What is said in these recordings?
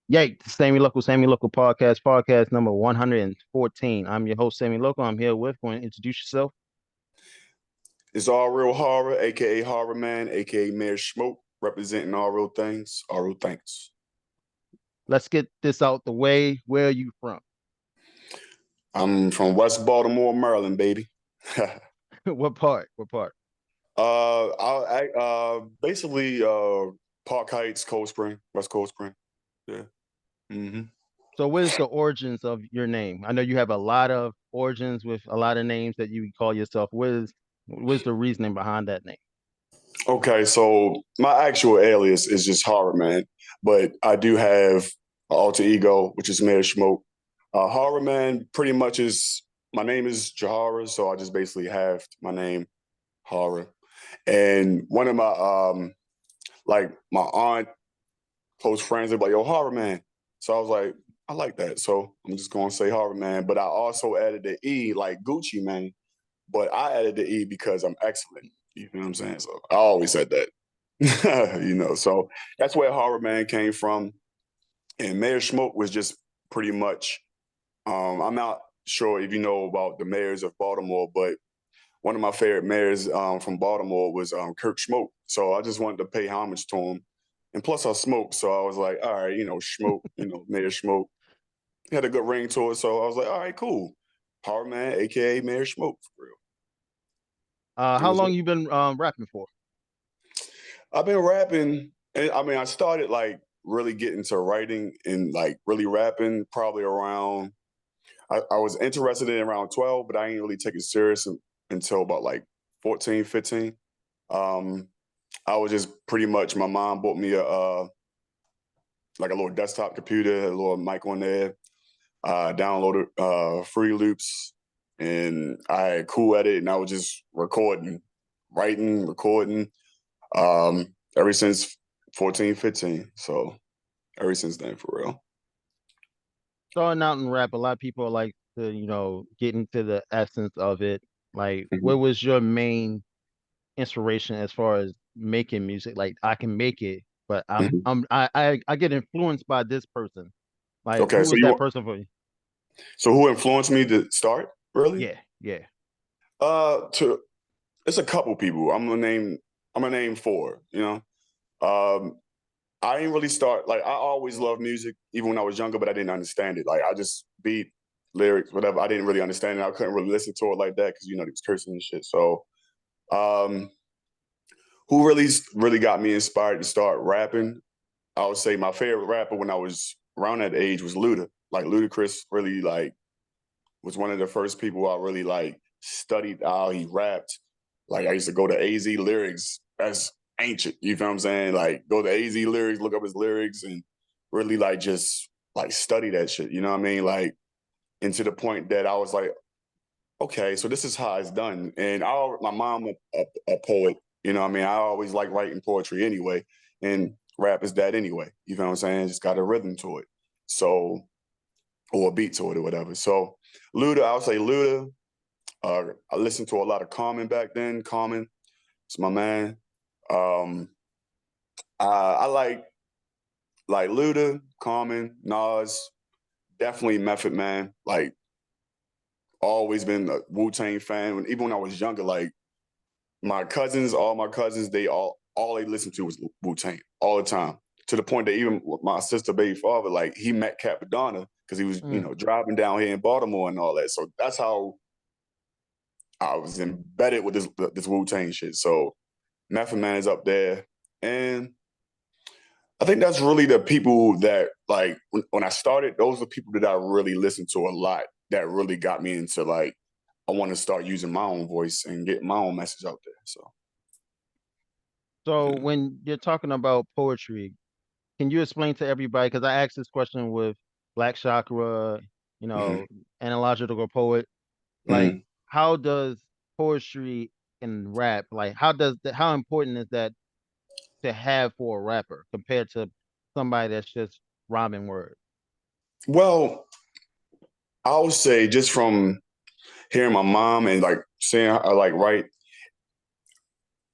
Yay, Sammy Local podcast, podcast number 114. I'm your host, Sammy Local. I'm here with, going to introduce yourself. It's All Real Horror, aka Horror Man, aka Mayor Smoke, representing all real things, all real things. Let's get this out the way. Where are you from? I'm from West Baltimore, Maryland, baby. What part? What part? Basically Park Heights, Cold Spring, West Cold Spring. Yeah. hmm So, what is the origins of your name? I know you have a lot of origins with a lot of names that you call yourself. What is the reasoning behind that name? Okay, so my actual alias is just Horror Man, but I do have an alter ego, which is Mayor Smoke. Horror Man pretty much is my name is Jahara, so I just basically have my name Horror. And one of my like my aunt, close friends, they're like, yo, Horror Man. So I was like, I like that. So I'm just gonna say Horror Man. But I also added the E like Gucci Man. But I added the E because I'm excellent. You know what I'm saying? So I always said that. So that's where Horror Man came from. And Mayor Smoke was just pretty much I'm not sure if you know about the mayors of Baltimore, but one of my favorite mayors from Baltimore was Kirk Smoke. So I just wanted to pay homage to him. And plus, I smoke. So I was like, all right, Smoke, Mayor Smoke. He had a good ring to it. So I was like, all right, cool. Power Man, AKA Mayor Smoke, for real. It How was, long you been rapping for? I've been rapping. And I mean, I started like really getting to writing and like really rapping probably around, I was interested in around 12, but I didn't really take it serious until about like 14, 15. Um, I was just pretty much my mom bought me a like a little desktop computer, a little mic on there. Downloaded free loops, and I had cool at it, and I was just recording, writing, recording. Ever since 14, 15. So ever since then, for real. Starting out in rap, a lot of people like to, get into the essence of it. Like, Mhm. what was your main inspiration as far as making music? Like, I can make it, but Mhm. I get influenced by this person. Like, Okay, who so was you that want person for you? so who influenced me to start? Really? Yeah, yeah. To It's a couple people. I'm gonna name four. Um, I didn't really start like I always loved music, even when I was younger, but I didn't understand it. Like I just beat lyrics, whatever. I didn't really understand it. I couldn't really listen to it like that because they was cursing and shit. So, um, who really got me inspired to start rapping? I would say my favorite rapper when I was around that age was Luda. Like Ludacris really like was one of the first people I really like studied how he rapped. Like I used to go to AZ lyrics. That's ancient. You feel what I'm saying? Like go to AZ lyrics, look up his lyrics, and really like just like study that shit. You know what I mean? Like, and to the point that I was like, okay, so this is how it's done. And my mom a poet. You know what I mean? I always like writing poetry anyway, and rap is that anyway. You feel what I'm saying? It's got a rhythm to it. So or a beat to it or whatever. So Luda, I would say Luda. I listened to a lot of Common back then. Common, it's my man. Um, I like Luda, Common, Nas, definitely Method Man. Like always been a Wu Tang fan. Even when I was younger, like all my cousins, they all they listened to was Wu Tang all the time. To the point that even my sister baby father, like he met Capadonna because he was, Mm. driving down here in Baltimore and all that. So that's how I was embedded with this Wu Tang shit. So Method Man is up there, and I think that's really the people that like when I started. Those are people that I really listened to a lot. That really got me into like I want to start using my own voice and get my own message out there. So So yeah. when you're talking about poetry, can you explain to everybody? Because I asked this question with Black Chakra, hmm analogical poet. Like, hmm how does poetry and rap, like, how important is that to have for a rapper compared to somebody that's just rhyming words? Well, I would say just from hearing my mom and like seeing her like write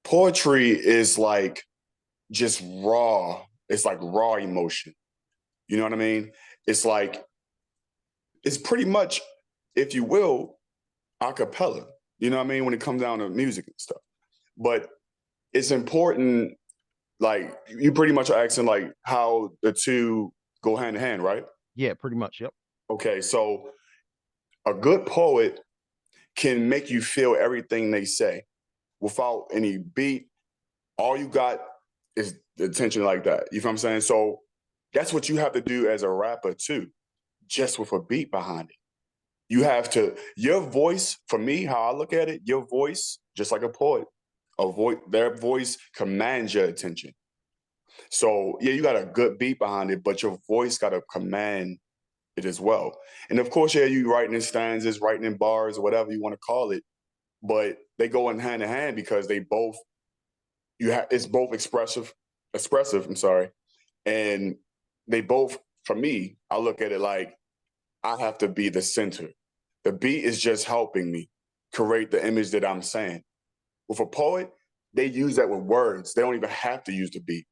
poetry is like just raw. It's like raw emotion. You know what I mean? It's like it's pretty much, if you will, a cappella. You know what I mean? When it comes down to music and stuff. But it's important, like you pretty much are asking like how the two go hand in hand, right? Yeah, pretty much. Yep. Okay, so a good poet can make you feel everything they say without any beat. All you got is the attention like that. You feel what I'm saying? So that's what you have to do as a rapper too, just with a beat behind it. You have to, your voice, for me, how I look at it, your voice, just like a poet, their voice commands your attention. So yeah, you got a good beat behind it, but your voice got to command it as well. And of course, yeah, you writing in stanzas, writing in bars, or whatever you want to call it, but they go in hand because they both, it's both expressive, I'm sorry. And they both, for me, I look at it like I have to be the center. The beat is just helping me create the image that I'm saying. With a poet, they use that with words. They don't even have to use the beat.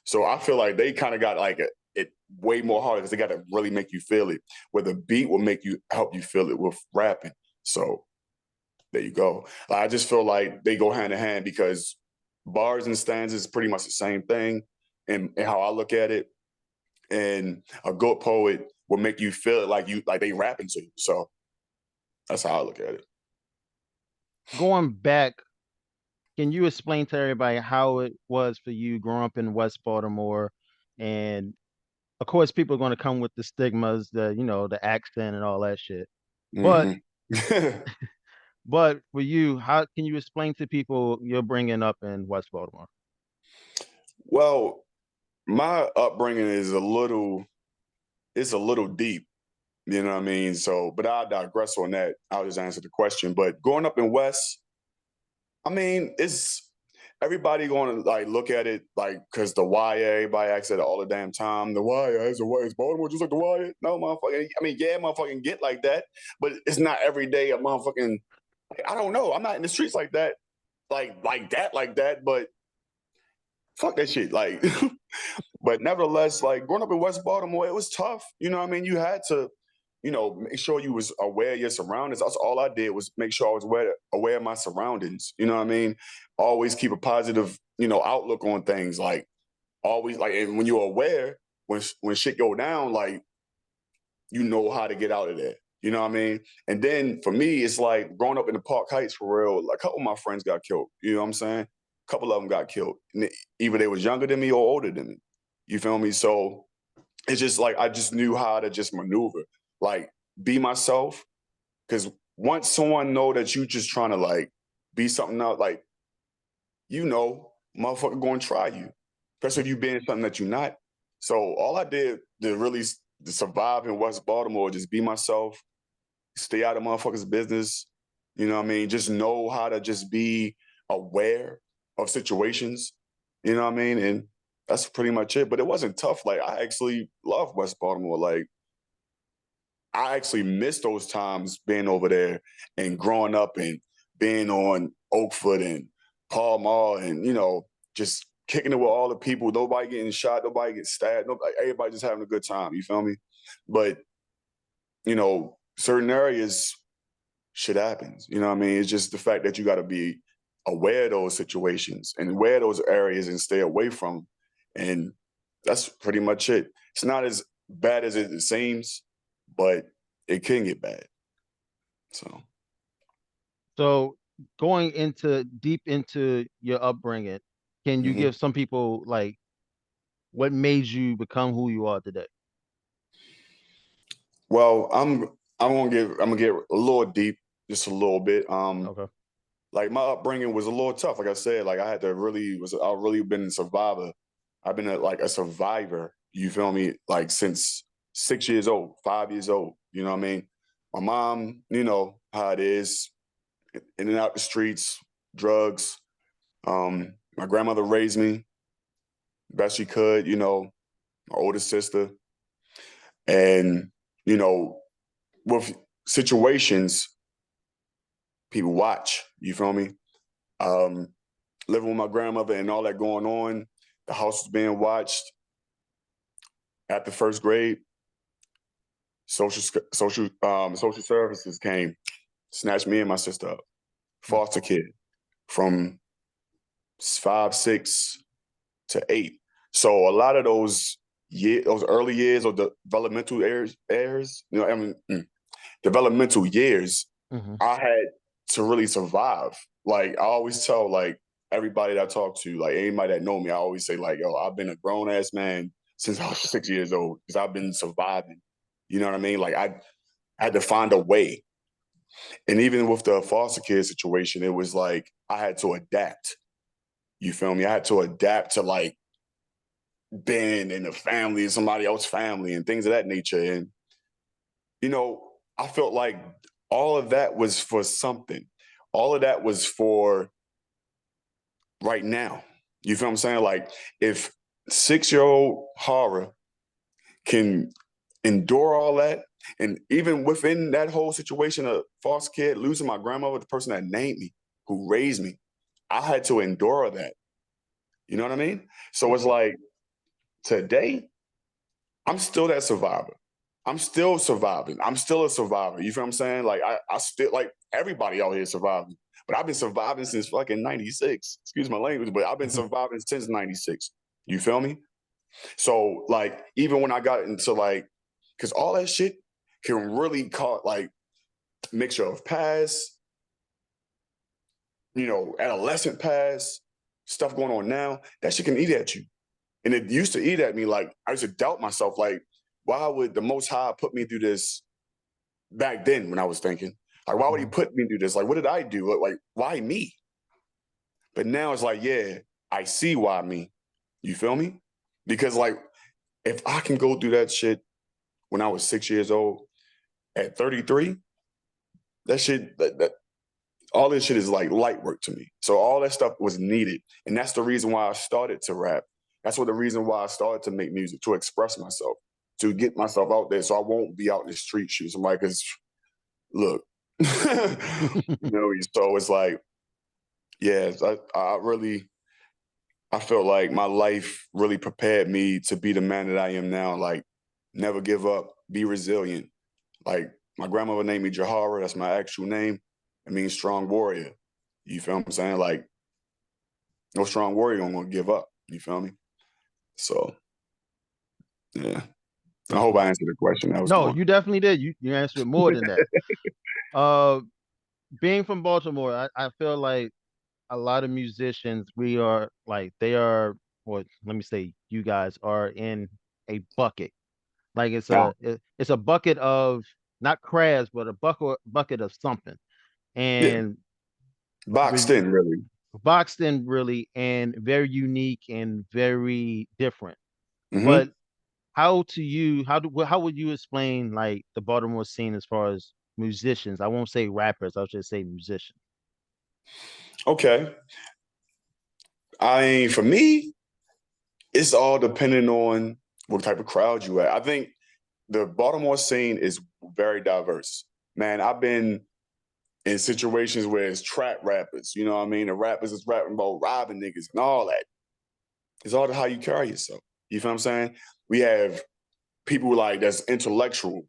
So I feel like they kind of got like it way more harder because they got to really make you feel it. Where the beat will make you help you feel it with rapping. So there you go. I just feel like they go hand in hand because bars and stanzas is pretty much the same thing, and how I look at it. And a good poet will make you feel it like they rapping to you. So that's how I look at it. Going back, can you explain to everybody how it was for you growing up in West Baltimore? And of course, people are going to come with the stigmas, the accent and all that shit. But Hmm. but for you, how can you explain to people you're bringing up in West Baltimore? Well, my upbringing is it's a little deep. You know what I mean? So, but I'll digress on that. I'll just answer the question. But growing up in West, I mean, it's everybody going to like look at it like because the YA, everybody acts it all the damn time. The YA is Baltimore just like the YA. No, motherfucker. I mean, yeah, motherfucking get like that, but it's not every day a motherfucking. I don't know. I'm not in the streets like that, like that. But fuck that shit. Like, but nevertheless, like growing up in West Baltimore, it was tough. You know what I mean? You had to, make sure you was aware of your surroundings. That's all I did was make sure I was aware of my surroundings. You know what I mean? Always keep a positive, outlook on things. Like always, like, and when you're aware, when shit go down, like you know how to get out of there. You know what I mean? And then for me, it's like growing up in the Park Heights for real. Like a couple of my friends got killed. You know what I'm saying? A couple of them got killed. And either they was younger than me or older than me. You feel me? So it's just like I just knew how to just maneuver, like be myself. Because once someone know that you just trying to like be something else, like motherfucker going to try you, especially if you being something that you're not. So all I did to really to survive in West Baltimore, just be myself, stay out of motherfuckers' business. You know what I mean? Just know how to just be aware of situations. You know what I mean? And that's pretty much it. But it wasn't tough. Like I actually love West Baltimore. Like I actually miss those times being over there and growing up and being on Oakford and Pall Mall and just kicking it with all the people. Nobody getting shot. Nobody getting stabbed. Nobody, everybody just having a good time. You feel me? But certain areas shit happens. You know what I mean? It's just the fact that you got to be aware of those situations and aware of those areas and stay away from them. And that's pretty much it. It's not as bad as it seems, but it can get bad. So, So going into deep into your upbringing, can you mhm. give some people like what made you become who you are today? Well, I'm gonna get a little deep, just a little bit. Okay. Like my upbringing was a little tough. Like I said, like I really been a survivor. I've been like a survivor. You feel me? Like since 6 years old, 5 years old. You know what I mean? My mom, you know how it is, in and out the streets, drugs. My grandmother raised me best she could. My older sister, and you know, with situations, people watch. You feel me? Um, Living with my grandmother and all that going on, the house was being watched. After first grade, social services came, snatched me and my sister up. Mm, Foster kid from 5, 6 to 8. So a lot of those early years or the developmental years, developmental years, mhm. I had to really survive. Like I always tell like everybody that I talk to, like anybody that know me, I always say like, yo, I've been a grown ass man since I was 6 years old because I've been surviving. You know what I mean? Like I had to find a way. And even with the foster kid situation, it was like I had to adapt. You feel me? I had to adapt to like being in a family, somebody else's family, and things of that nature. And I felt like all of that was for something. All of that was for right now. You feel what I'm saying? Like if 6-year-old Hara can endure all that, and even within that whole situation of foster kid, losing my grandmother, the person that named me, who raised me, I had to endure that. You know what I mean? So it's like today, I'm still that survivor. I'm still surviving. I'm still a survivor. You feel what I'm saying? Like I still like everybody out here surviving. But I've been surviving since fucking 96. Excuse my language, but I've been surviving since 96. You feel me? So like even when I got into like because all that shit can really cause like mixture of past, adolescent past, stuff going on now, that shit can eat at you. And it used to eat at me. Like I used to doubt myself, like, why would the most high put me through this back then when I was thinking? Like, why would he Mhm. put me through this? Like, what did I do? Like, why me? But now it's like, yeah, I see why me. You feel me? Because like if I can go through that shit when I was 6 years old, at 33, that shit that all this shit is like light work to me. So all that stuff was needed. And that's the reason why I started to rap. That's what the reason why I started to make music, to express myself, to get myself out there so I won't be out in the street shooting somebody. Because look, so it's like, yeah, I felt like my life really prepared me to be the man that I am now. Like, never give up, be resilient. Like, my grandmother named me Jahara. That's my actual name. It means strong warrior. You feel what I'm saying? Like, no strong warrior gonna give up. You feel me? So, yeah. I hope I Definitely. answered the question. That was No, going. you definitely did. You answered more than that. Uh, being from Baltimore, I feel like a lot of musicians, we are like they are, or let me say, you guys are in a bucket. Like Now, it's a bucket of not crabs, but a bucket of something, yeah, and boxed with in really. boxed in really, and very unique and very different. Hmm. But how would you explain like the Baltimore scene as far as musicians? I won't say rappers, I'll just say musicians. Okay. I mean, for me, it's all depending on what type of crowd you at. I think the Baltimore scene is very diverse. Man, I've been in situations where it's trap rappers, you know what I mean? The rappers is rapping about robbing niggas and all that. It's all how you carry yourself. You feel what I'm saying? We have people like that's intellectual,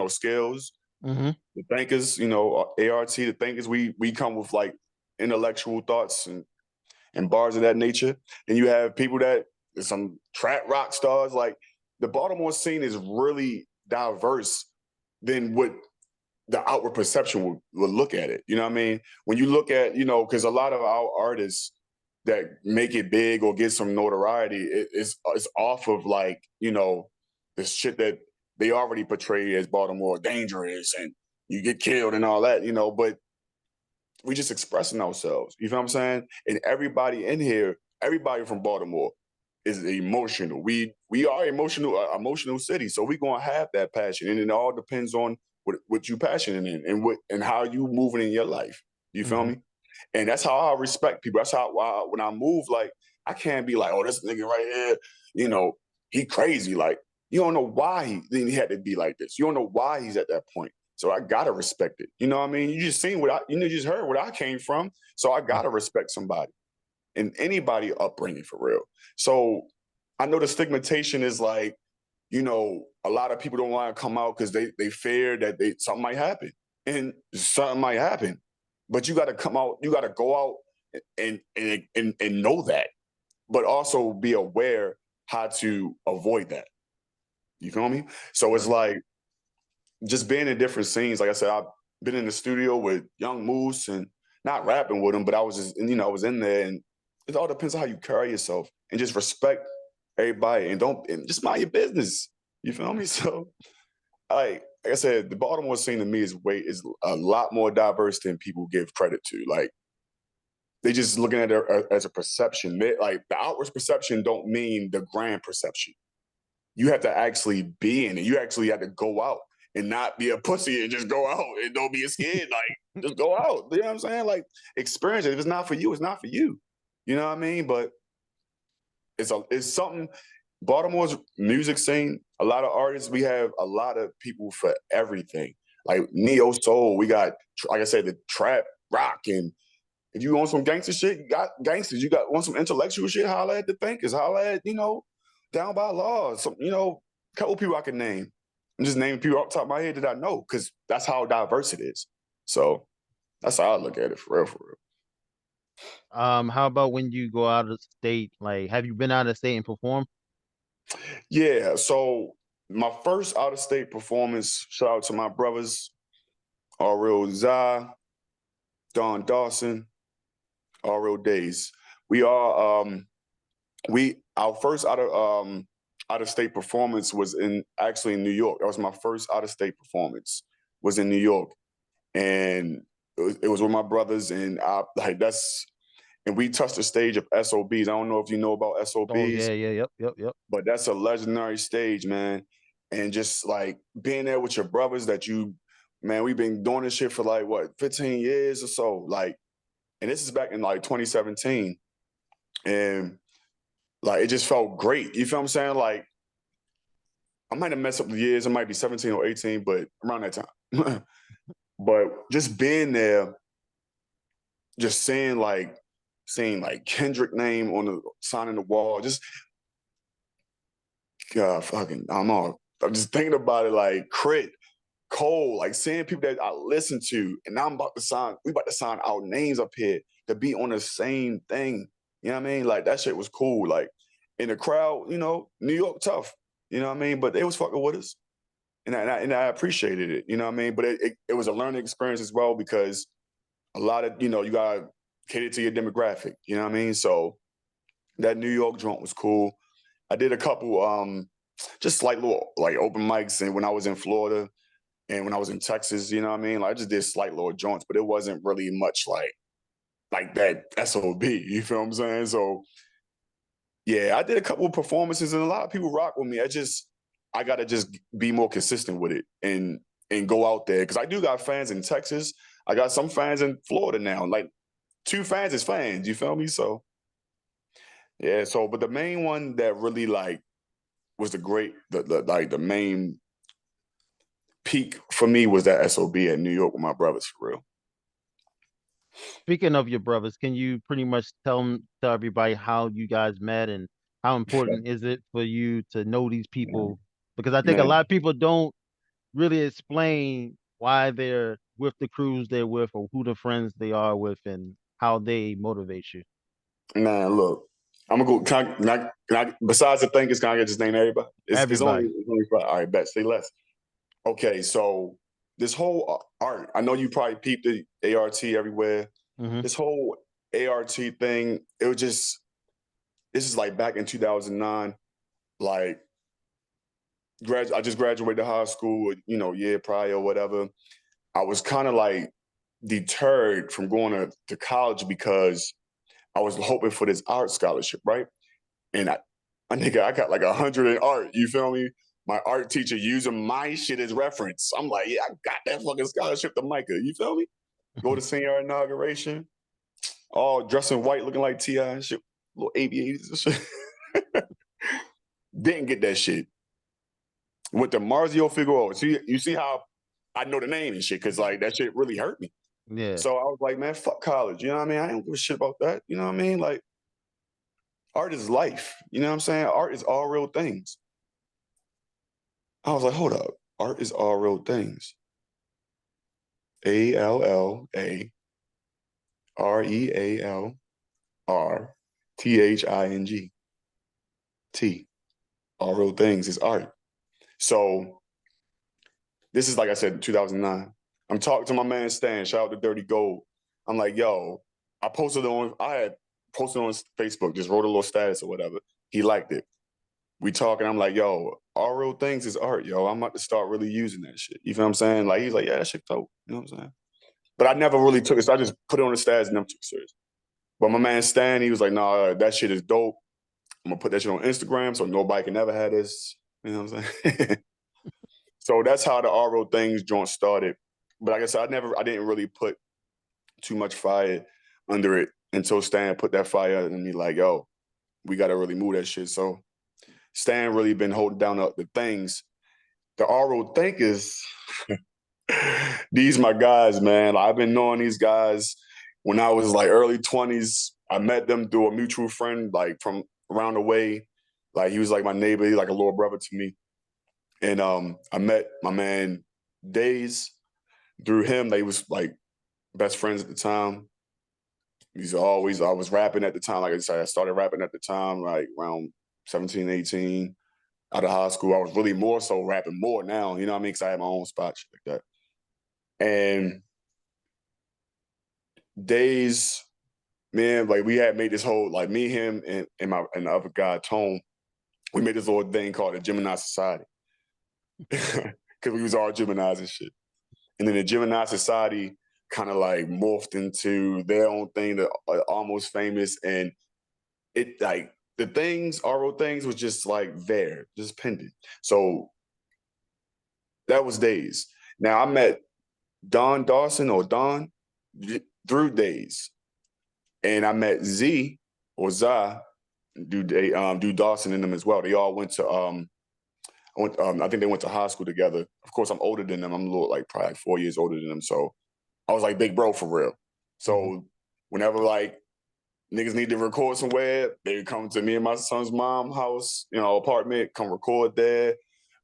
skills, Hmm. the thinkers, ART, the thinkers, we come with like intellectual thoughts and bars of that nature. And you have people that some trap rock stars. Like the Baltimore scene is really diverse than what the outward perception would look at it. You know what I mean? When you look at, because a lot of our artists that make it big or get some notoriety, it's off of like, the shit that they already portray as Baltimore dangerous and you get killed and all that, but we just expressing ourselves. You feel what I'm saying? And everybody in here, everybody from Baltimore is emotional. We are emotional city, so we gonna have that passion, and it all depends on what you passionate in and how you moving in your life. You feel Hmm. me? And that's how I respect people. That's how when I move, like I can't be like, oh, this nigga right here, you know, he crazy. Like you don't know why he had to be like this. You don't know why he's at that point. So I gotta respect it. You know what I mean? You just seen you just heard what I came from. So I gotta respect somebody and anybody upbringing for real. So I know the stigmatization is like, a lot of people don't want to come out because they fear that something might happen, and something might happen. But you got to come out. You got to go out and know that, but also be aware how to avoid that. You feel me? So it's Right. like just being in different scenes. Like I said, I've been in the studio with Young Moose and not rapping with him, but I was just, I was in there, and it all depends on how you carry yourself and just respect everybody and don't and just mind your business. You feel me? So, like I said, the Baltimore scene to me is a lot more diverse than people give credit to. Like they just looking at it as a perception. Like the outward perception don't mean the grand perception. You have to actually be in it. You actually have to go out and not be a pussy and just go out and don't be scared. Like just go out. You know what I'm saying? Like experience it. If it's not for you, it's not for you. You know what I mean? But it's something. Baltimore's music scene. A lot of artists. We have a lot of people for everything. Like neo soul. We got, like I said, the trap, rock, and if you want some gangster shit, you got gangsters. You got want some intellectual shit, holla at the thinkers, holla at, Down by Law. Some, a couple people I can name. I'm just naming people off the top of my head that I know, because that's how diverse it is. So that's how I look at it, for real, for real. How about when you go out of state? Like, have you been out of state and performed? Yeah. So my first out of state performance, shout out to my brothers, R.L. Zai, Don Dawson, R.L. Days. We are our first out of state performance was actually in New York. That was my first out of state performance, was in New York, and it was with my brothers, and we touched the stage of SOBs. I don't know if you know about Oh yeah, SOBs, yeah, yep, yep, yep. but that's a legendary stage, man. And just like being there with your brothers man, we've been doing this shit for like what, 15 years or so, like, and this is back in like 2017, and like it just felt great. You feel what I'm saying? Like I might have messed up the years. It might be 17 or 18, but around that time. But just being there, just seeing like Kendrick name on the sign in the wall, just God, fucking, I'm just thinking about it, like Crit, Cole, like seeing people that I listen to, and now we about to sign our names up here to be on the same thing. You know what I mean? Like that shit was cool. Like in the crowd, New York tough. You know what I mean? But they was fucking with us. And I appreciated it, you know what I mean? But it was a learning experience as well, because a lot of, you gotta cater to your demographic, you know what I mean? So that New York joint was cool. I did a couple just slight little like open mics, and when I was in Florida and when I was in Texas, you know what I mean? Like I just did slight little joints, but it wasn't really much like that SOB, you feel what I'm saying? So yeah, I did a couple of performances, and a lot of people rock with me. I gotta just be more consistent with it and go out there, because I do got fans in Texas. I got some fans in Florida now. Like two fans is fans. You feel me? So yeah. So, but the main one that really like was the main peak for me was that SOB at New York with my brothers, for real. Speaking of your brothers, can you pretty much tell everybody how you guys met and how important is it for you to know these people? Because I think a Man, lot of people don't really explain why they're with the crews they're with, or who the friends they are with, and how they motivate you. man, look, I'm gonna go. Besides the thing, it's gonna just name everybody. Everybody. It's only five. All right, bet. Say less. Okay, so this whole art, I know you probably peeped the ART everywhere. Hmm. This whole ART thing, it was just, this is like back in 2009. Like, I just graduated high school, year prior or whatever. I was kind of like deterred from going to college because I was hoping for this art scholarship, right? And I got like 100 in art. You feel me? My art teacher using my shit as reference. I'm like, yeah, I got that fucking scholarship to Micah. You feel me? Go to senior inauguration, all dressed in white, looking like Ti and shit, little aviators and shit. Didn't get that shit. Went to Marzio Figueroa. See, you see how I know the name and shit, because like that shit really hurt me. Yeah. So I was like, man, fuck college. You know what I mean? I don't give a shit about that. You know what I mean? Like, art is life. You know what I'm saying? Art is all real things. I was like, hold up, art is all real things. ALLAREALRTHING. T. All real things is art. So this is like I said, 2009. I'm talking to my man Stan. Shout out to Dirty Gold. I'm like, yo, I had posted on Facebook, just wrote a little status or whatever. He liked it. We talking. I'm like, yo, all real things is art, yo. I'm about to start really using that shit. You feel what I'm saying? Like he's like, yeah, that shit dope. You know what I'm saying? But I never really took it. So I just put it on the status and never took it serious. But my man Stan, he was like, nah, that shit is dope. I'm gonna put that shit on Instagram so nobody can ever have this. You know what I'm saying? So that's how the RO things joint started. But like I said, I didn't really put too much fire under it until Stan put that fire in me. Like, yo, we gotta really move that shit. So Stan really been holding down the things. The RO thinkers, these my guys, man. I've been knowing these guys when I was like early 20s. I met them through a mutual friend, like from around the way. Like he was like my neighbor, he's like a little brother to me. And I met my man Days through him. They was like best friends at the time. I was rapping at the time. Like I said, I started rapping at the time, like around 17, 18, out of high school. I was really more so rapping more now, you know what I mean? Because I had my own spot, shit like that. And Days, man, like we had made this whole, like me, him, and the other guy, Tone, we made this little thing called the Gemini Society. Because we was all Geminis and shit. And then the Gemini Society kind of like morphed into their own thing, the almost famous, and it like the things, RO things was just like there, just pending. So that was Days. Now I met Don Dawson or Don through Days, and I met Z or Za, do Dawson in them as well. They all went to I think they went to high school together. Of course, I'm older than them. I'm a little like probably 4 years older than them. So I was like big bro for real. Mm-hmm. So whenever like niggas need to record somewhere, they would come to me and my son's mom house, apartment, come record there.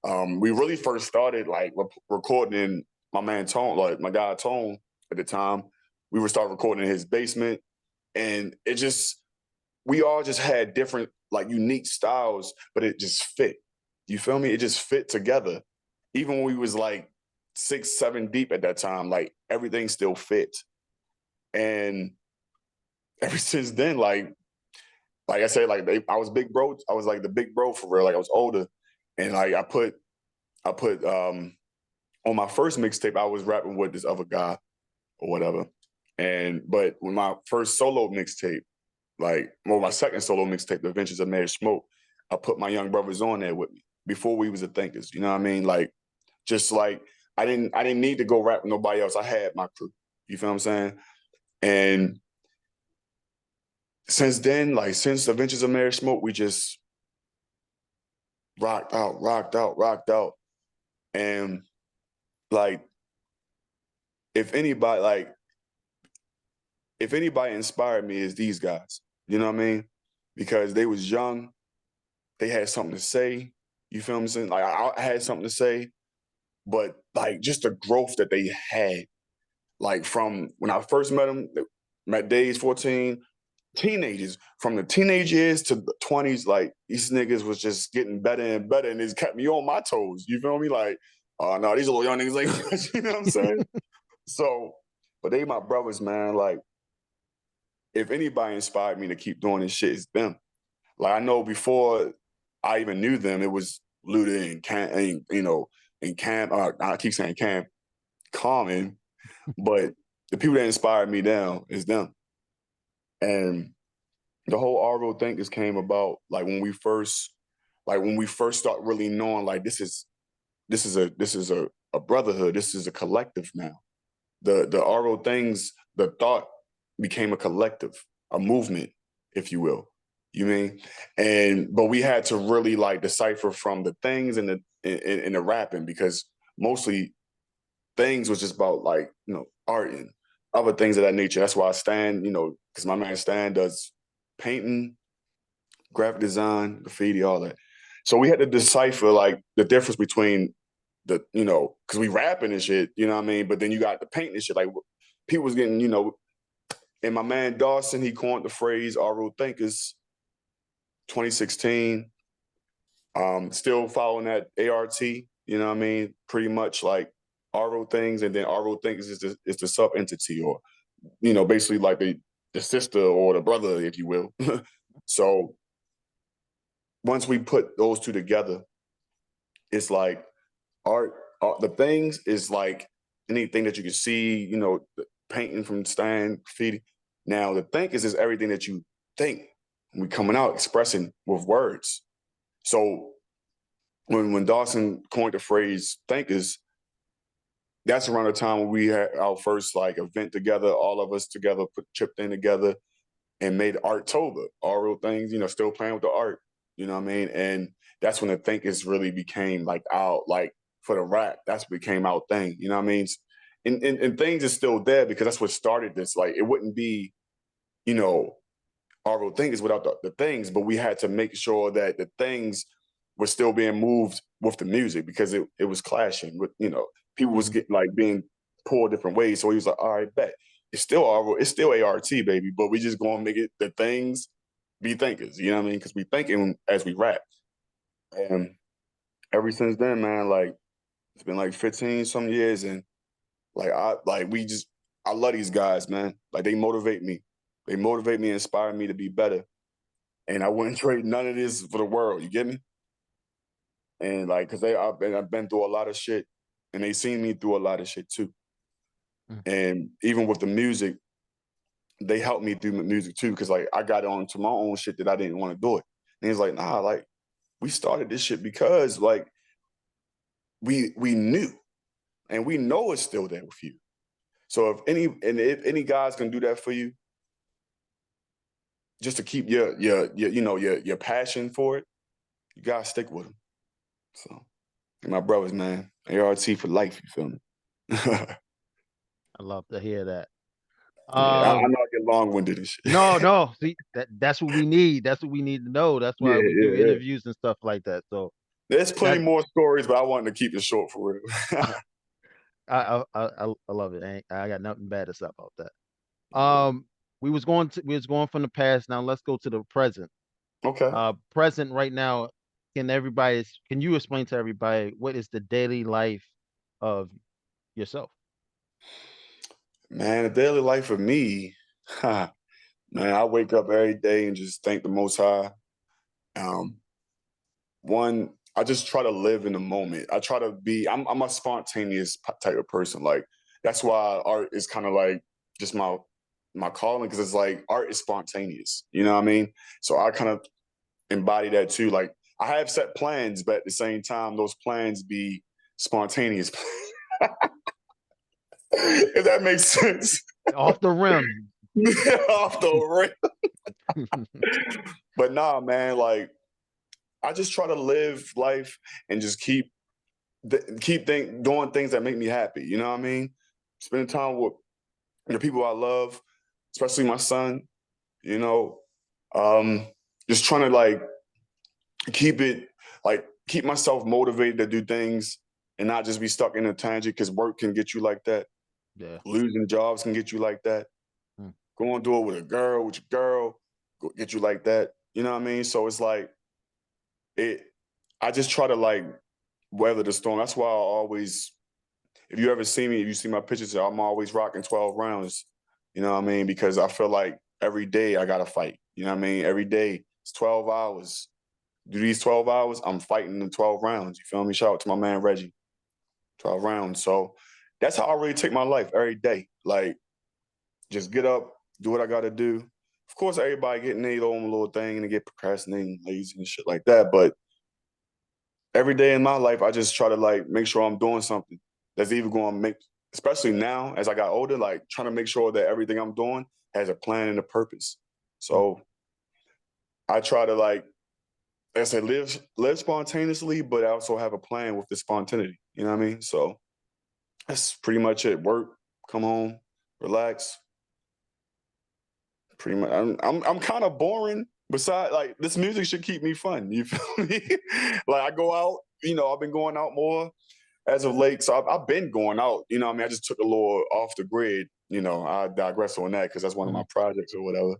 We really first started like recording in my man Tone, like my guy Tone at the time. We would start recording in his basement, and we all just had different like unique styles, but it just fit. You feel me? It just fit together. Even when we was like 6, 7 deep at that time, like everything still fit. And ever since then, like I said, I was big bro. I was like the big bro for real. Like I was older, and like I put on my first mixtape, I was rapping with this other guy or whatever. But when my first solo mixtape, my second solo mixtape, The Adventures of Mayor Smoke, I put my young brothers on there with me before we was the thinkers. You know what I mean? Like just like I didn't need to go rap with nobody else. I had my crew. You feel what I'm saying? And since then, like since the Adventures of Mayor Smoke, we just rocked out. And like if anybody like if anybody inspired me is these guys. You know what I mean? Because they was young, they had something to say. You feel what I'm saying? Like I had something to say, but like just the growth that they had, like from when I first met them, met Days 14, teenagers from the teenage years to the 20s, like these niggas was just getting better and better, and it's kept me on my toes. You feel me? Like, oh no, these little young niggas like, you know what I'm saying? So, but they my brothers, man. Like, if anybody inspired me to keep doing this shit, it's them. Like I know before I even knew them, it was Luda and Cam, and, and Cam. I keep saying Cam, Common, but the people that inspired me now is them. And the whole RO thing just came about like when we first start really knowing like this is a brotherhood, this is a collective now. The RO things, the thought became a collective, a movement, if you will. You mean? But we had to really like decipher from the things and the rapping, because mostly things was just about like, art and other things of that nature. That's why I stand, because my man Stan does painting, graphic design, graffiti, all that. So we had to decipher like the difference between the, because we rapping and shit, you know what I mean? But then you got the painting and shit. Like people was getting, and my man Dawson, he coined the phrase "our real thinkers" 2016. Still following that ART, you know what I mean? Pretty much like our real things, and then our real thinkers is the sub entity, or basically like the sister or the brother, if you will. So once we put those two together, it's like art, the things is like anything that you can see, the painting from stand, graffiti. Now the thinkers is everything that you think we coming out expressing with words. So when Dawson coined the phrase thinkers, that's around the time when we had our first like event together, all of us together, chipped in together and made Arttober, all real things, still playing with the art, you know what I mean? And that's when the thinkers really became like out, like for the rap, that's what became our thing, you know what I mean? And things is still there because that's what started this. Like it wouldn't be, you know, our real things without the things, but we had to make sure that the things were still being moved with the music because it was clashing with, people was Mhm. getting like being pulled different ways. So he was like, all right, bet. It's still ART, baby, but we just gonna make it the things be thinkers, you know what I mean? Because we thinking as we rap. And ever since then, man, like it's been like 15 some years, and I love these guys, man. Like they motivate me. They motivate me, inspire me to be better. And I wouldn't trade none of this for the world. You get me? And like, cause I've been through a lot of shit, and they seen me through a lot of shit too. Mm. And even with the music, they helped me through music too, cause like I got onto my own shit that I didn't want to do it. And he's like, nah, like we started this shit because like we knew, and we know it's still there with you. So if any guys can do that for you, just to keep your passion for it, you gotta stick with them. So my brothers, man, ART for life. You feel me? I love to hear that. Yeah, I Um, know I get long winded and shit. no, no. See, that's what we need. That's what we need to know. That's Yeah, why we yeah, do yeah. interviews and stuff like that. So There's plenty that more stories, but I wanted to keep it short for real. I love it. I got nothing bad to say about that. We was going from the past. Now let's go to the present. Okay, Present right now. Can you explain to everybody what is the daily life of yourself? man, the daily life of me, man, I wake up every day and just thank the Most High. Um, One, I just try to live in the moment. I try to be. I'm a spontaneous type of person. Like that's why art is kind of like just my calling, because it's like art is spontaneous. You know what I mean? So I kind of embody that too. Like I have set plans, but at the same time, those plans be spontaneous. If that makes sense. Off the rim. Off the rip. But nah, man, like I just try to live life and just doing things that make me happy. You know what I mean? Spending time with the people I love, especially my son. You know, um, just trying to like keep it keep myself motivated to do things and not just be stuck in a tangent, because work can get you like that. Yeah. Losing jobs can get you like that. Mm. Going through it with a girl, with your girl, get you like that. You know what I mean? So it's like it. I just try to like weather the storm. That's why I always, if you ever see me, if you see my pictures, I'm always rocking 12 rounds. You know what I mean? Because I feel like every day I got to fight. You know what I mean? Every day it's 12 hours. Do these 12 hours, I'm fighting in 12 rounds. You feel me? Shout out to my man Reggie. 12 rounds. So that's how I really take my life every day. Like, just get up, do what I got to do. Of course, everybody getting their own little thing and they get procrastinating, lazy and shit like that. But every day in my life, I just try to like make sure I'm doing something that's even going to make, especially now as I got older, like trying to make sure that everything I'm doing has a plan and a purpose. Mm. So I try to like I said, live spontaneously, but I also have a plan with the spontaneity. You know what I mean? So that's pretty much it. Work, come home, relax. Pretty much. I'm kind of boring, besides, like, this music should keep me fun. You feel me? Like, I go out. I've been going out more as of late. So I've been going out. I mean, I just took a little off the grid. I digress on that because that's one of my Mhm. projects or whatever.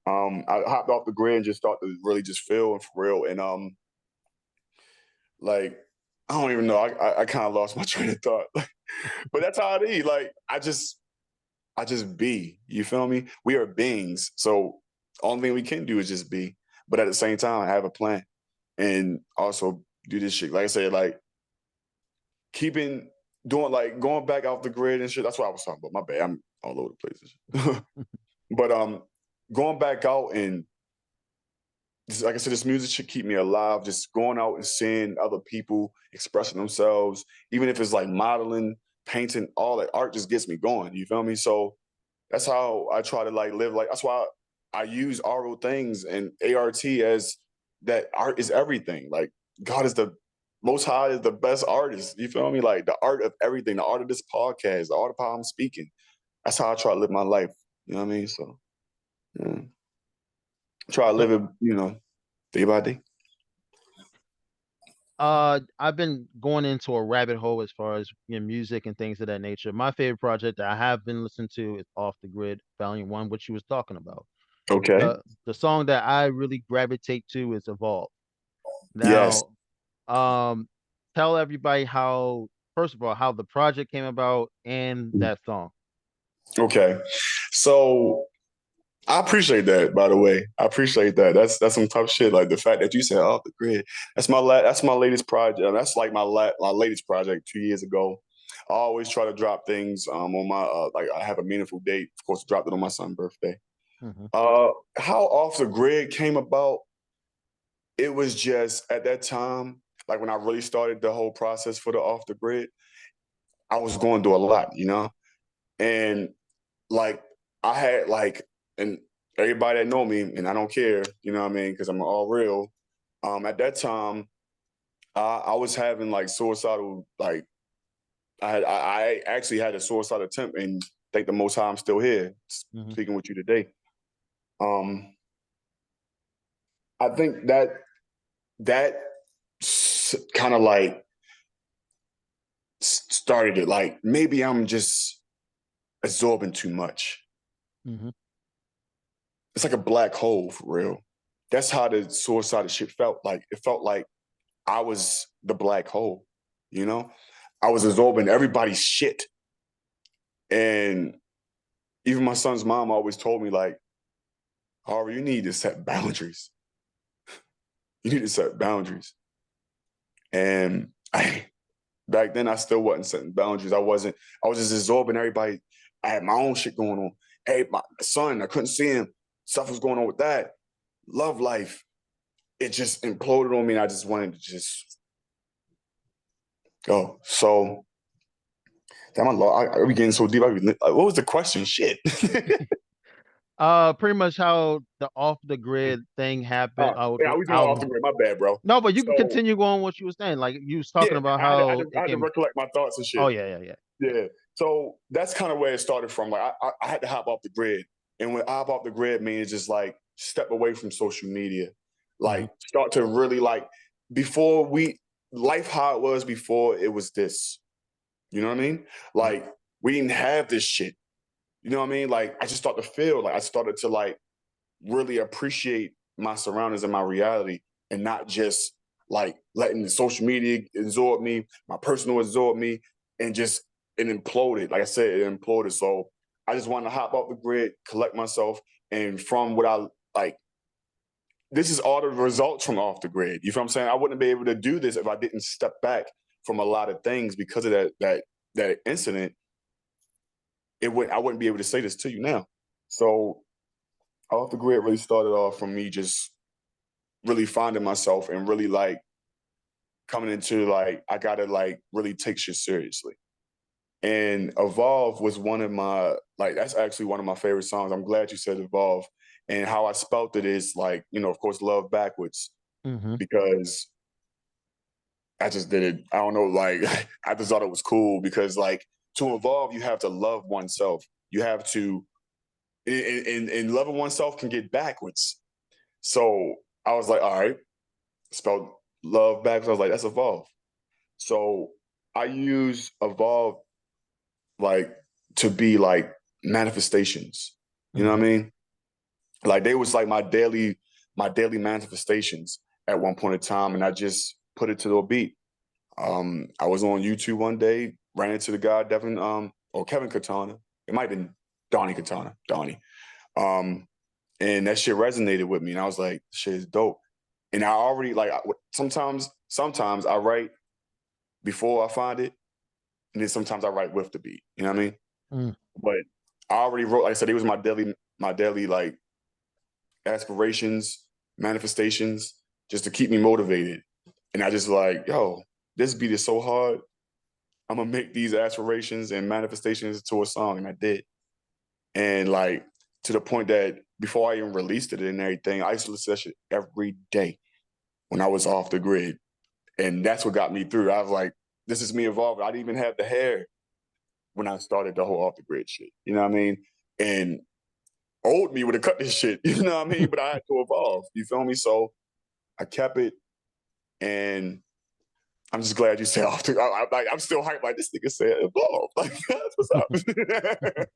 I hopped off the grid and just started to really just feel and for real. And like, I don't even know. I kind of lost my train of thought. But that's how it is. Like, I just be. You feel me? We are beings. So only thing we can do is just be. But at the same time, I have a plan and also do this shit. Like I said, like keeping doing like going back off the grid and shit. That's what I was talking about. My bad. I'm all over the place. But going back out and like I said, this music should keep me alive. Just going out and seeing other people expressing themselves, even if it's like modeling, painting, all that art just gets me going. You feel me? So that's how I try to like live. Like that's why I use RO things and ART as that art is everything. Like God is the most high is the best artist. You feel me? Like the art of everything, the art of this podcast, the art of how I'm speaking. That's how I try to live my life. You know what I mean? So yeah. Try to So, live it, day by day. I've been going into a rabbit hole as far as music and things of that nature. My favorite project that I have been listening to is Off the Grid, Volume One, which you was talking about. Okay. The song that I really gravitate to is Evolve. Yes. Now, um, tell everybody how, first of all, how the project came about and that song. Okay. So I appreciate that, by the way. I appreciate that. That's some tough shit. Like the fact that you said off the grid. That's my latest project. That's like my latest project 2 years ago. I always try to drop things on my like I have a meaningful date. Of course, dropped it on my son's birthday. Hmm. Uh how off the grid came about, it was just at that time, like when I really started the whole process for the off the grid, I was going through a lot. And like I had like and everybody that know me and I don't care, you know what I mean, because I'm all real. At that time, I was having like suicidal like I actually had a suicide attempt and thank the most high I'm still here Hmm. speaking with you today. Um I think that kind of like started it. Like maybe I'm just absorbing too much. Hmm. It's like a black hole for real. That's how the suicidal shit felt like. It felt like I was the black hole, you know? I was absorbing everybody's shit. And even my son's mom always told me, like, Harvey, you need to set boundaries. You need to set boundaries. And back then I still wasn't setting boundaries. I was just absorbing everybody. I had my own shit going on. Hey, my son, I couldn't see him. Stuff was going on with that. Love life. It just imploded on me and I just wanted to just go. So damn, I be getting so deep. What was the question? Shit. Pretty much how the off the grid thing happened. Yeah, The I was going off the album. grid. My bad, bro. No, but you can So continue going what you were saying. Like you was yeah, talking about I how I it had to came. recollect my thoughts and Oh shit. yeah, yeah, yeah. Yeah. So that's kind of where it started from. Like I had to hop off the grid. And when I hop off the grid means just like step away from social media. Hmm. Like start to really like before we life how it was before it was this. You know what I mean? Like we didn't have this shit. You know what I mean? Like I just started to feel like I started to like really appreciate my surroundings and my reality and not just like letting the social media absorb me, my personal absorb me, and just it imploded. Like I said, it imploded. So I just wanted to hop off the grid, collect myself, and from what I like, this is all the results from off the grid. You feel what I'm saying? I wouldn't be able to do this if I didn't step back from a lot of things because of that incident. I wouldn't be able to say this to you now. So off the grid really started off from me just really finding myself and really like coming into like I gotta like really take shit seriously. And Evolve was one of my like that's actually one of my favorite songs. I'm glad you said Evolve. And how I spelt it is like, of course, love backwards Hmm. because I just did it. I don't know, like I just thought it was cool because like to evolve, you have to love oneself. You have to and loving oneself can get backwards. So I was like, all right, spelled love backwards. I was like, that's evolve. So I use evolve like to be like manifestations. You know what Mm-hmm. I mean? Like they was like my daily manifestations at one point in time, and I just put it to a beat. I was on YouTube one day, ran into the guy Devin or Kevin Katana. It might have been Donnie Katana, Donnie. Um, and that shit resonated with me, and I was like, "Shit is dope." And I already like sometimes I write before I find it, and then sometimes I write with the beat. You know what I mean? Mm. But I already wrote. Like I said, it was my daily like aspirations, manifestations, just to keep me motivated. And I just like, yo, this beat is so hard. I'm gonna make these aspirations and manifestations to a song, and I did. And like to the point that before I even released it and everything, I used to listen to that shit every day when I was off the grid, and that's what got me through. I was like, this is me evolving. I didn't even have the hair when I started the whole off the grid shit. You know what I mean? And old me would have cut this shit. You know what I mean? But I had to evolve. You feel me? So I kept it, and I'm just glad you said off the. I'm still hyped. Like this nigga said evolve. Like that's what's up.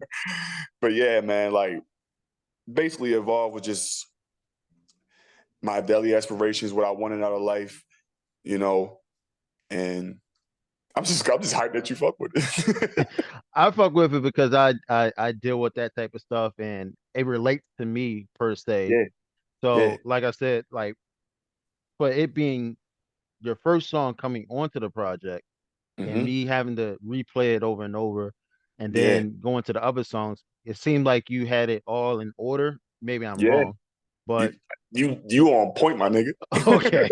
But yeah, man. Like basically, evolve was just my daily aspirations, what I wanted out of life. You know, and I'm just hyped that you fuck with it. I fuck with it because I deal with that type of stuff and it relates to me per se. Yeah, yeah. So like I said, like for it being your first song coming onto the project and Hmm. me having to replay it over and over and Yeah, then going to the other songs, it seemed like you had it all in order. Maybe I'm yeah. wrong, You but you on point, my nigga. okay.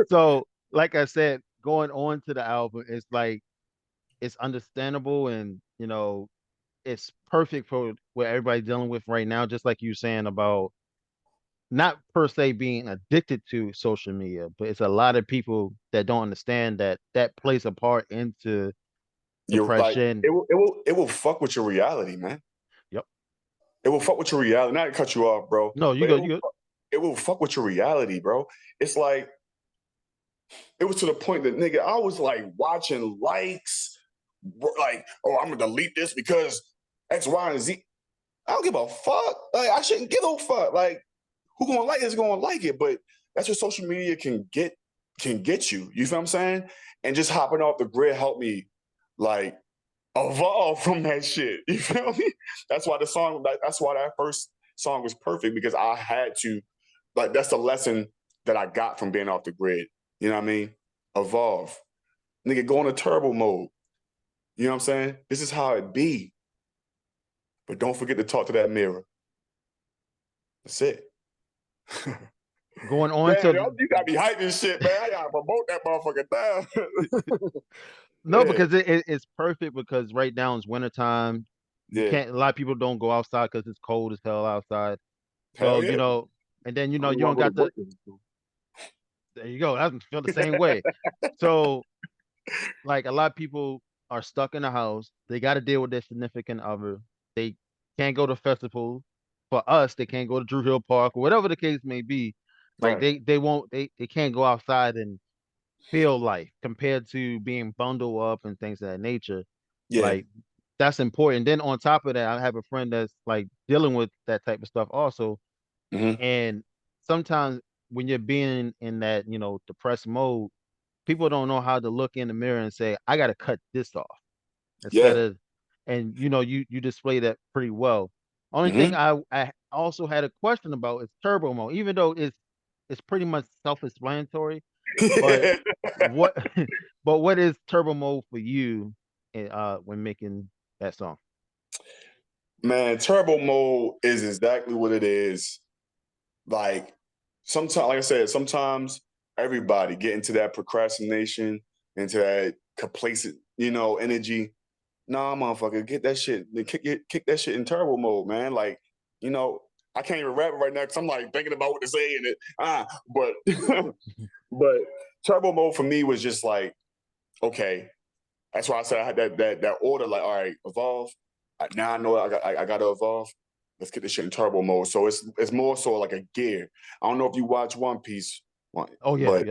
So like I said, going on to the album, it's like it's understandable and it's perfect for what everybody's dealing with right now, just like you saying about not per se being addicted to social media, but it's a lot of people that don't understand that that plays a part into You're like depression. it will fuck with your reality, man. Yep. It will fuck with your reality. Not to cut you off, bro, No, you but go, you go. it will fuck with your reality, bro. It's like it was to the point that nigga, I was like watching likes, like, oh, I'm gonna delete this because X, Y, and Z. I don't give a fuck. Like, I shouldn't give a fuck. Like, who gonna like it is gonna like it, but that's what social media can get you. You feel what I'm saying? And just hopping off the grid helped me like evolve from that shit. You feel me? That's why the song. That's why that first song was perfect because I had to. Like that's the lesson that I got from being off the grid. You know what I mean? Evolve, nigga. Go into turbo mode. You know what I'm saying? This is how it be. But don't forget to talk to that mirror. That's it. Going on Man, to you gotta be hyping shit, man. I gotta promote that motherfucker down. no, Yeah, because it's perfect because right now it's wintertime. You yeah. can't, a lot of people don't go outside because it's cold as hell outside. So, Hell yeah. and then, I don't you want don't to go got to the, work this school. there you go. I feel the same way. So, like a lot of people are stuck in the house. They got to deal with their significant other. They can't go to festivals. For us, they can't go to Drew Hill Park or whatever the case may be. Like Right. they can't go outside and feel life compared to being bundled up and things of that nature. Yeah. Like that's important. Then on top of that, I have a friend that's like dealing with that type of stuff also. Hmm. And sometimes when you're being in that, depressed mode, people don't know how to look in the mirror and say, I gotta cut this off instead Yeah. of and you display that pretty well. Only thing Hmm. I also had a question about is turbo mode, even though it's pretty much self-explanatory, but what but what is turbo mode for you when making that song? Man, turbo mode is exactly what it is. Like sometimes, like I said, sometimes everybody get into that procrastination, into that complacent, energy. Nah, motherfucker, get that shit, kick that shit in turbo mode, man. Like, you know, I can't even rap it right now because I'm like thinking about what to say in it. But but turbo mode for me was just like, okay, that's why I said I had that order. Like, all right, evolve. Now I know I got to evolve. let's get this shit in turbo mode. So it's more so like a gear. I don't know if you watch One Piece, Oh yeah, but yep.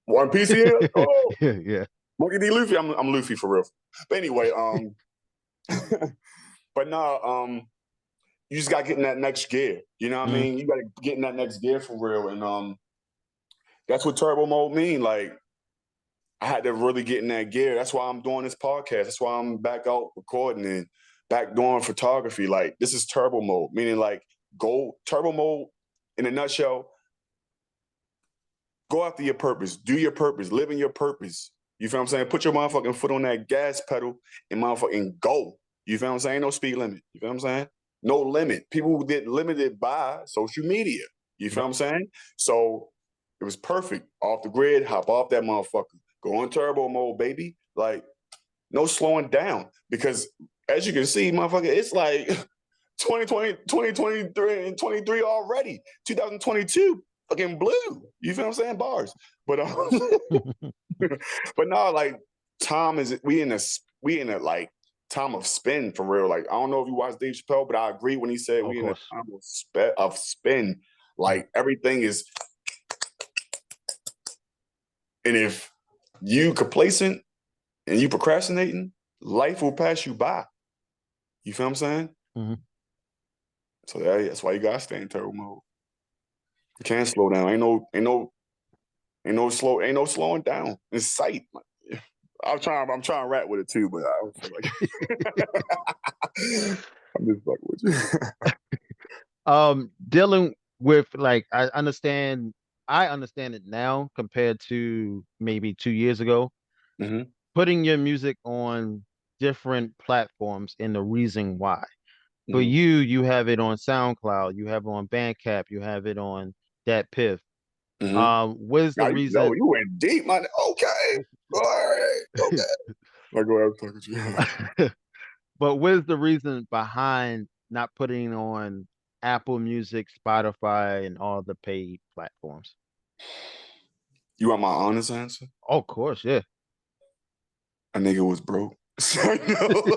One Piece here. Oh, Yeah, yeah. Monkey D. Luffy. I'm Luffy for real. But anyway, but nah, you just got to get in that next gear. You know what I Mm-hmm. mean? You got to get in that next gear for real, and that's what turbo mode mean. Like I had to really get in that gear. That's why I'm doing this podcast. That's why I'm back out recording and back doing photography. Like this is turbo mode, meaning like go turbo mode in a nutshell. Go after your purpose, do your purpose, live in your purpose. You feel what I'm saying? Put your motherfucking foot on that gas pedal and motherfucking go. You feel what I'm saying? No speed limit. You feel what I'm saying? No limit. People get limited by social media. You feel Yep. what I'm saying? So it was perfect. Off the grid, hop off that motherfucker. Go in turbo mode, baby. Like, no slowing down. Because as you can see, motherfucker, it's like 2020, 2023, and 23 already. 2022 fucking blue. You feel what I'm saying? Bars. But but no, like Tom is we in a like time of spin for real. Like I don't know if you watch Dave Chappelle, but I agree when he said Of we in a course. time of spin. Mm. Like everything is, and if you complacent and you procrastinating, life will pass you by. You feel what I'm saying? Mm-hmm. So that's why you gotta stay in turbo mode. You can't slow down. Ain't no slowing down. It's sight. I'm trying to rap with it too, but I don't feel like I'm just fucking with you. Dealing with like I understand it now compared to maybe 2 years ago. hmm Putting your music on different platforms and the reason why. For hmm you have it on SoundCloud, you have it on Bandcamp, you have it on that Piff. hmm What is the Now, yo, reason? you went deep, man. Okay, all right, okay. I go ahead and talk to you. But what is the reason behind not putting on Apple Music, Spotify, and all the paid platforms? You want my honest answer? Oh, of course, yeah. A nigga was broke. No.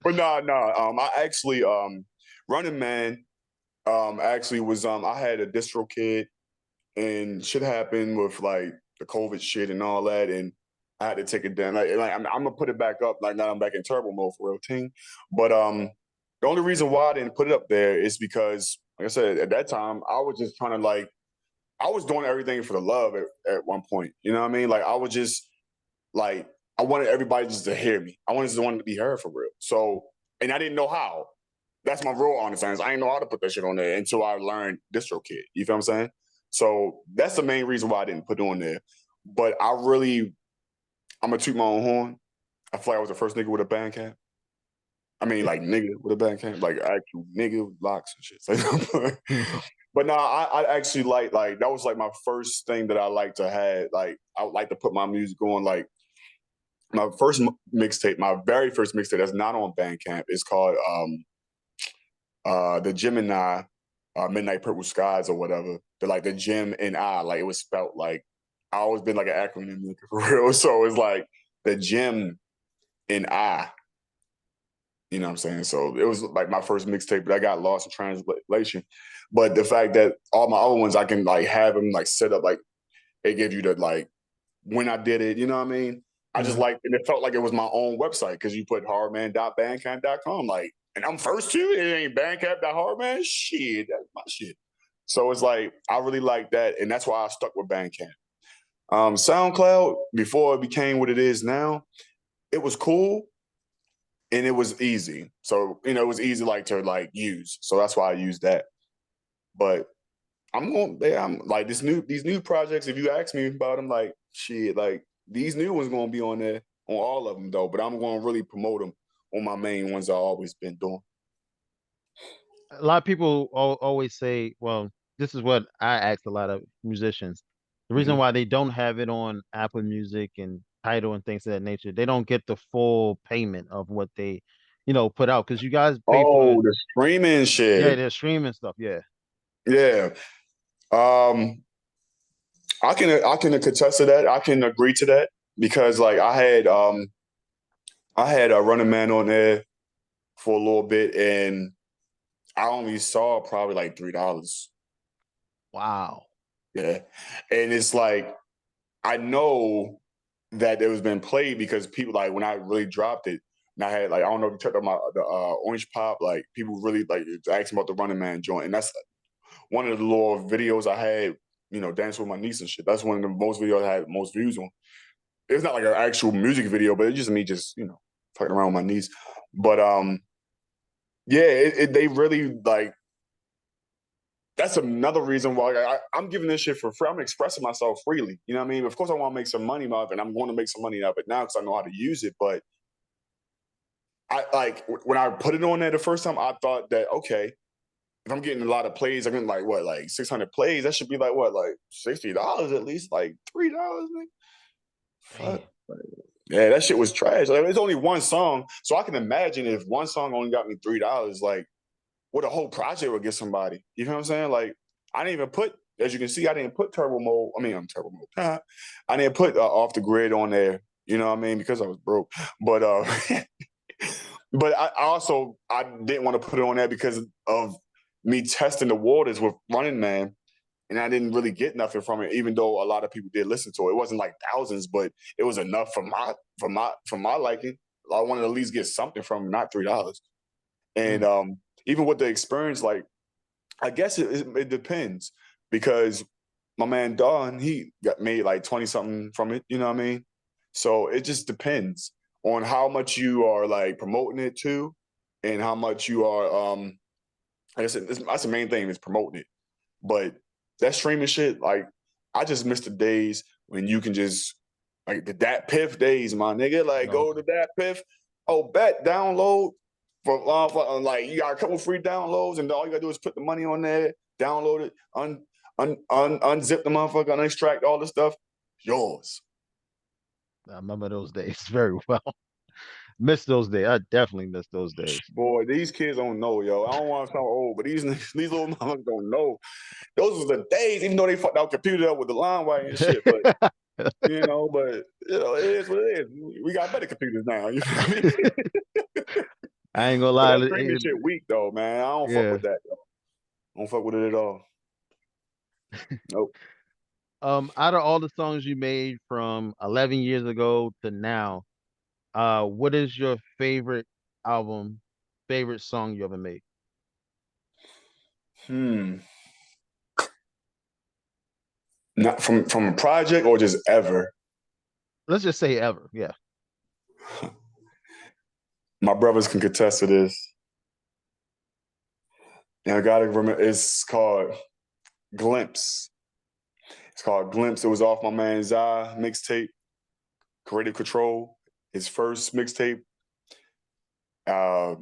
But nah. I actually Running Man actually was I had a distro kid and shit happened with like the COVID shit and all that, and I had to take it down. Like I'm gonna put it back up. Like now I'm back in turbo mode for real team. But the only reason why I didn't put it up there is because, like I said, at that time I was just trying to like I was doing everything for the love at one point. You know what I mean? Like I was just like I wanted everybody just to hear me. I wanted someone to be heard for real. So and I didn't know how. That's my real honest answer. I didn't know how to put that shit on there until I learned DistroKid. You feel what I'm saying? So that's the main reason why I didn't put it on there. But I'm gonna toot my own horn. I feel like I was the first nigga with a band camp. I mean, like nigga with a band camp, like actual nigga with locks and shit. But no, I actually like that was like my first thing that I like to have. Like I would like to put my music on. Like my first mixtape, my very first mixtape that's not on Bandcamp is called the Gemini Midnight Purple Skies or whatever. They're like the Gem and I, like it was spelt like I always been like an acronym for real. So it's like the Gem and I. You know what I'm saying? So it was like my first mixtape, but I got lost in translation. But the fact that all my other ones I can like have them like set up like it gave you the like when I did it, you know what I mean? I just Mhm. like and it felt like it was my own website because you put hardman.bandcamp.com. Like, and I'm first too. It ain't bandcamp.hardman. Shit, that's my shit. So it's like I really like that, and that's why I stuck with Bandcamp. SoundCloud before it became what it is now, it was cool and it was easy. So it was easy like to like use. So that's why I used that. But I'm like these new projects. If you ask me about them, like shit, like these new ones gonna be on there on all of them though. But I'm gonna really promote them on my main ones I've always been doing. A lot of people always say, well, this is what I ask a lot of musicians. The reason hmm why they don't have it on Apple Music and Tidal and things of that nature, they don't get the full payment of what they, put out. Because you guys pay for, Oh, the streaming yeah, shit. their streaming stuff. Yeah. Yeah. Um, I can contest to that. I can agree to that because like I had a running man on there for a little bit and I only saw probably like $3. Wow. Yeah, and it's like I know that it was been played because people like when I really dropped it. And I had like I don't know if you checked out my the Orange Pop. Like people really like asking about the Running Man joint, and that's one of the little videos I had. You know, dance with my niece and shit. That's one of the most videos I had most views on. It's not like an actual music video, but it's just me just fucking around with my niece. But yeah, they really like. That's another reason why I'm giving this shit for free. I'm expressing myself freely. You know what I mean? Of course, I want to make some money of it, and I'm going to make some money out of it now because I know how to use it. But I like when I put it on there the first time, I thought that okay, if I'm getting a lot of plays, I'm getting like what, like 600 plays. That should be like what, like $60 at least, like $3, man. Fuck. Damn. Yeah, that shit was trash. Like, it's only one song, so I can imagine if one song only got me $3, like what a whole project would get somebody. You know what I'm saying? Like I didn't even put, as you can see, I didn't put turbo mode. I mean, I'm turbo mode. I didn't put off the grid on there. You know what I mean? Because I was broke. But but I didn't want to put it on there because of me testing the waters with Running Man, and I didn't really get nothing from it, even though a lot of people did listen to it. It wasn't like thousands, but it was enough for my liking. I wanted to at least get something from it, not $3. And Mm. even with the experience, like I guess it depends because my man Don, he got made like 20 something from it, you know what I mean? So it just depends on how much you are like promoting it to and how much you are I guess that's the main thing is promoting it. But that streaming shit, like I just miss the days when you can just like the Dat Piff days, my nigga. Like No. go to Dat Piff, oh bet download for like you got a couple free downloads, and all you gotta do is put the money on there, download it, unzip the motherfucker, unextract all the stuff, yours. I remember those days very well. Miss those days. I definitely miss those days. Boy, these kids don't know, yo. I don't want to sound old, but these little motherfuckers don't know. Those was the days, even though they fucked our computer up with the line wire and shit. But it is what it is. We got better computers now. You feel me? I ain't gonna But lie. that streaming shit weak though, man. I don't fuck Yeah. with that. Though. I don't fuck with it at all. Nope. Out of all the songs you made from 11 years ago to now, what is your favorite album, favorite song you ever made? Hmm. Not from a project or just ever. Let's just say ever. Yeah. My brothers can contest to this. And I gotta remember. It's called Glimpse. It's called Glimpse. It was off my man Zai mixtape, Creative Control. His first mixtape. Uh,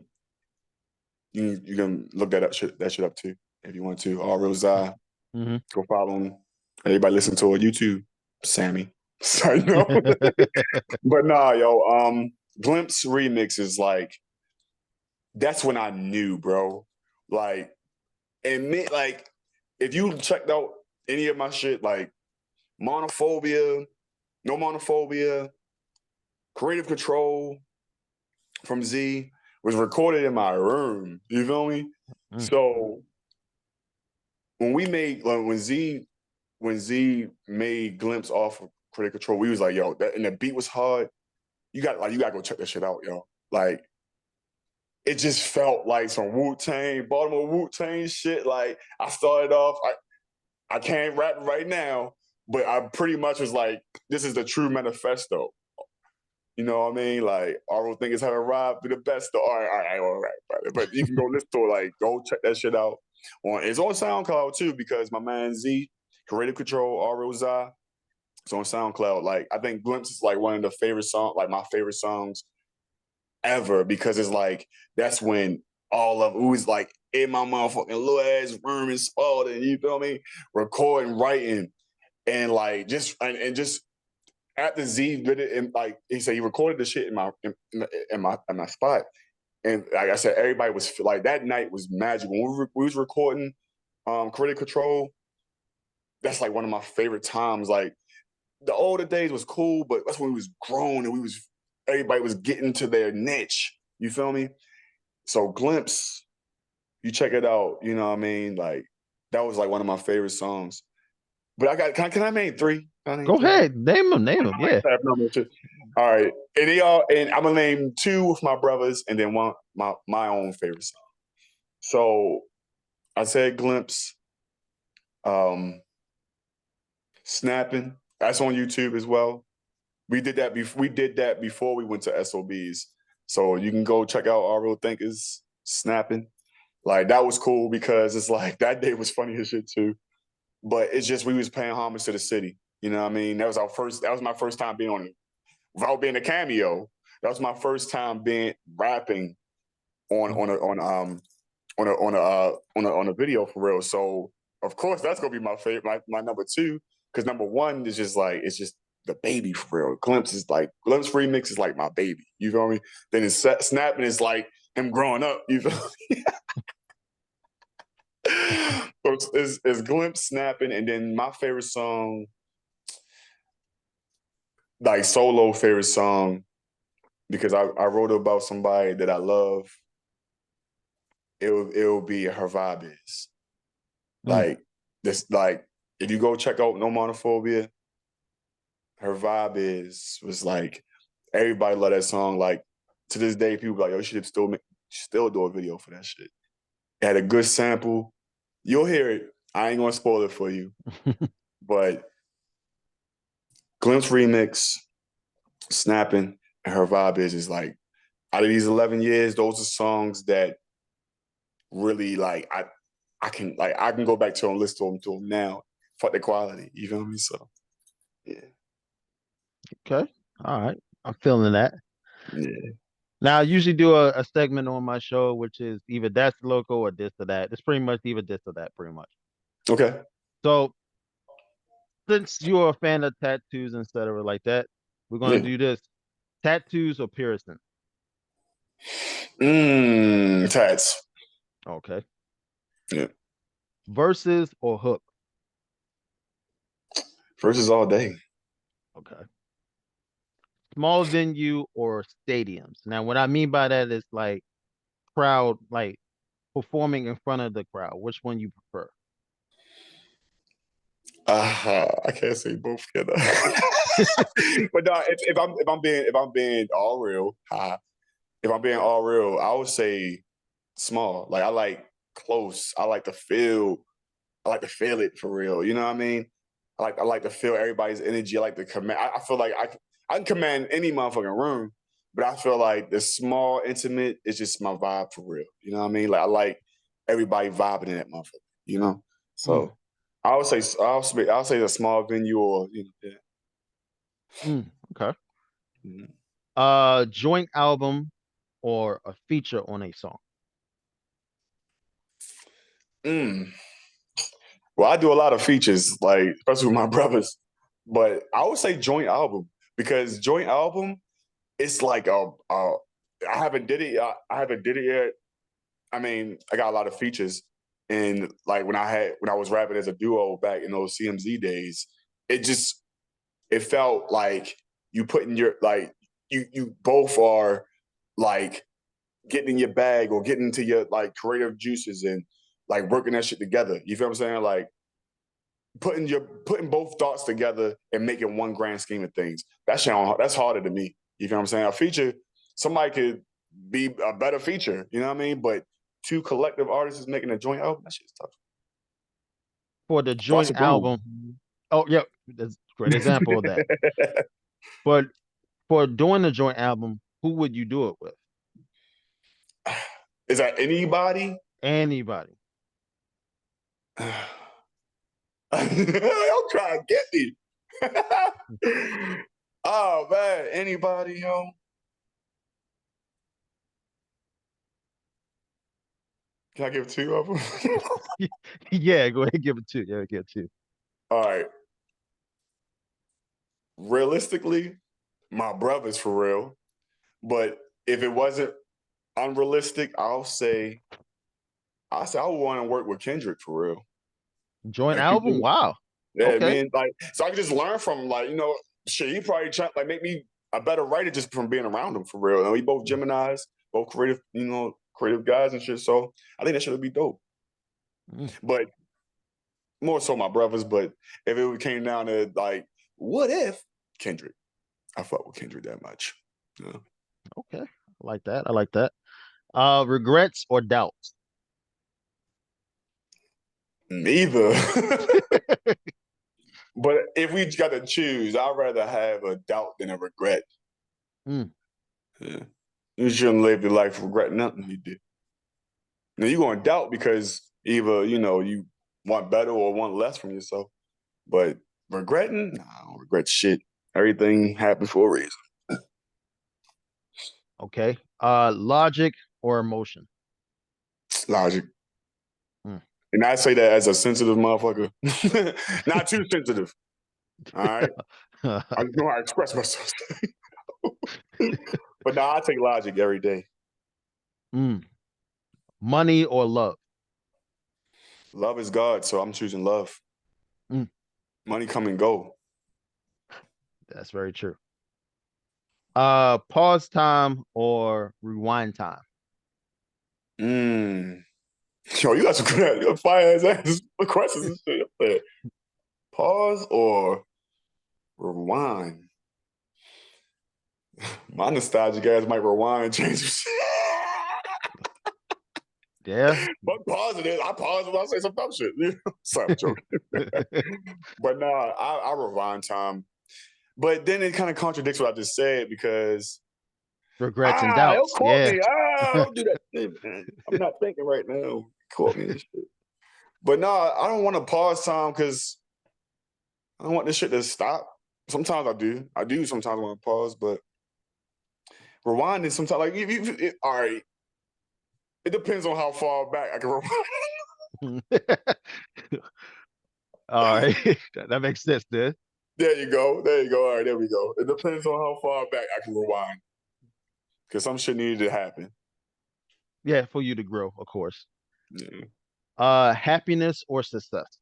you can look that shit up too if you want to. All real Zai. Hmm. Go follow him. Everybody listen to it. YouTube. Sammy. Sorry, no. But nah, yo. Glimpse remix is like that's when I knew, bro. Like, and me, like, if you checked out any of my shit, like monophobia, no monophobia, creative control from Z was recorded in my room. You feel me? Mm. So when we made when Z made Glimpse off of Creative Control, we was like, yo, that and the beat was hard. You gotta go check that shit out, yo. Like it just felt like some Wu-Tang, Baltimore Wu-Tang shit. Like I started off, I can't rap right now, but I pretty much was like, this is the true manifesto. You know what I mean? Like, I don't think it's how to rap be the best. All right, brother. But you can go listen to it, like, go check that shit out. It's on SoundCloud too, because my man Z, Creative Control, R.O.Z.I., it's on SoundCloud. Like, I think Glimpse is like one of the favorite songs, like my favorite songs ever, because it's like, that's when all of who's like in my motherfucking little ass room and Spalding, you feel me? Recording, writing, and like and just after Z did it, and like he said, he recorded the shit in my spot, and like I said, everybody was like that night was magical. When we was recording, Creative Control. That's like one of my favorite times. Like the older days was cool, but that's when we was grown and everybody was getting to their niche. You feel me? So Glimpse, You check it out. You know what I mean? Like that was like one of my favorite songs. But I got can I name three? Can I name Go three? ahead, name them, name them. Yeah. All right, and I'm gonna name two with my brothers, and then one my own favorite song. So I said Glimpse, um, Snapping. That's on YouTube as well. We did that. We did that before we went to SOBs. So you can go check out Our Real Thinkers Snapping. Like that was cool because it's like that day was funny as shit too. But it's just we was paying homage to the city. You know what I mean? That was our first. That was my first time being on it without being a cameo. That was my first time being rapping on a video for real. So of course that's gonna be my favorite, my number two, because number one is just like it's just the baby for real. Glimpse remix is like my baby. You feel me? Then it's snapping is like him growing up. You feel me? So it's glimpse snapping, and then my favorite song, like solo favorite song, because I wrote about somebody that I love. It'll be Her Vibe Is. Mm, Like this, like if you go check out No Monophobia, Her Vibe Is was like everybody love that song. Like to this day, people like, yo, you should still do a video for that shit. It had a good sample. You'll hear it. I ain't gonna spoil it for you, but Glimpse remix, Snapping, and Her Vibe is like out of these 11 years, those are songs that really like I can go back to them, listen to them now. Fuck the quality. You feel me? So yeah. okay. All right. I'm feeling that. Yeah. Now, I usually do a segment on my show, which is either that's local or this or that. It's pretty much either this or that, pretty much. Okay. So, since you're a fan of tattoos, etc., like that, we're gonna Yeah. do this: tattoos or piercing. Tats. Okay. Yeah. Verses or hook. Versus all day. Okay. Small venue or stadiums. Now, what I mean by that is like crowd, like performing in front of the crowd. Which one you prefer? I can't say both together. But no, if I'm being all real, if I'm being all real, I would say small. Like I like close. I like to feel it for real. You know what I mean? I like to feel everybody's energy. I like to command. I feel like I can command any motherfucking room, but I feel like the small, intimate is just my vibe for real. You know what I mean? Like I like everybody vibing in that motherfucker. You know, Mm, so I'll say a small venue or yeah. okay. Mhm. Joint album or a feature on a song. Mm. Well, I do a lot of features, like especially with my brothers, but I would say joint album because joint album it's like I haven't did it. I haven't did it yet. I mean, I got a lot of features, and like when I was rapping as a duo back in those CMZ days, it just it felt like you putting your like you both are like getting in your bag or getting into your like creative juices and like working that shit together. You feel what I'm saying? Like putting both thoughts together and making one grand scheme of things. That's harder to me. You feel what I'm saying? A feature, somebody could be a better feature. You know what I mean? But two collective artists is making a joint album. That shit's tough. For the Watch joint the Brown. album, oh yeah, that's a great example of that. But for doing the joint album, who would you do it with? Is that anybody? Anybody. Don't try to get me. Oh man, anybody, yo? Can I give two of them? Yeah, go ahead, give it two. Yeah, give it two. All right. Realistically, my brothers for real. But if it wasn't unrealistic, I'll say I would want to work with Kendrick for real. Joint Like album? people, Wow. yeah, Okay. man. Like so I can just learn from him. Like shit. He probably try like make me a better writer just from being around him for real. And we both Gemini's, both creative. creative guys and shit. So I think that should be dope. Mm, But more so my brothers. But if it came down to like, what if Kendrick? I fuck with Kendrick that much. Yeah. okay. I like that. I like that. Regrets or doubts? Neither. But if we got to choose, I'd rather have a doubt than a regret. Mm, Yeah. You shouldn't live your life regretting nothing you did. Now you're going to doubt because either you want better or want less from yourself. But regretting, nah, I don't regret shit. Everything happened for a reason. okay. Logic or emotion? Logic. Mm. And I say that as a sensitive motherfucker. Not too sensitive. All right. I just know how to express myself. But now I take logic every day. Mm. Money or love? Love is God, so I'm choosing love. Mm. Money come and go. That's very true. Pause time or rewind time? Mm. Yo, you got some good fire ass questions and shit up there. Pause or rewind? My nostalgic ass might rewind and change some shit. Yeah. But positive, I pause when I say some dumb shit. Sorry, I'm joking. But nah, I rewind time. But then it kind of contradicts what I just said because Regrets and it doubts. caught Yeah. me. Don't do that shit, man. I'm not thinking right now. It caught me and shit. But nah, I don't want to pause time because I don't want this shit to stop. Sometimes I do. I do sometimes want to pause, but rewinding sometimes like all right. It depends on how far back I can rewind. All right. That makes sense, dude. There you go. There you go. All right, there we go. It depends on how far back I can rewind. Because some shit needed to happen. Yeah, for you to grow, of course. Yeah. Happiness or success?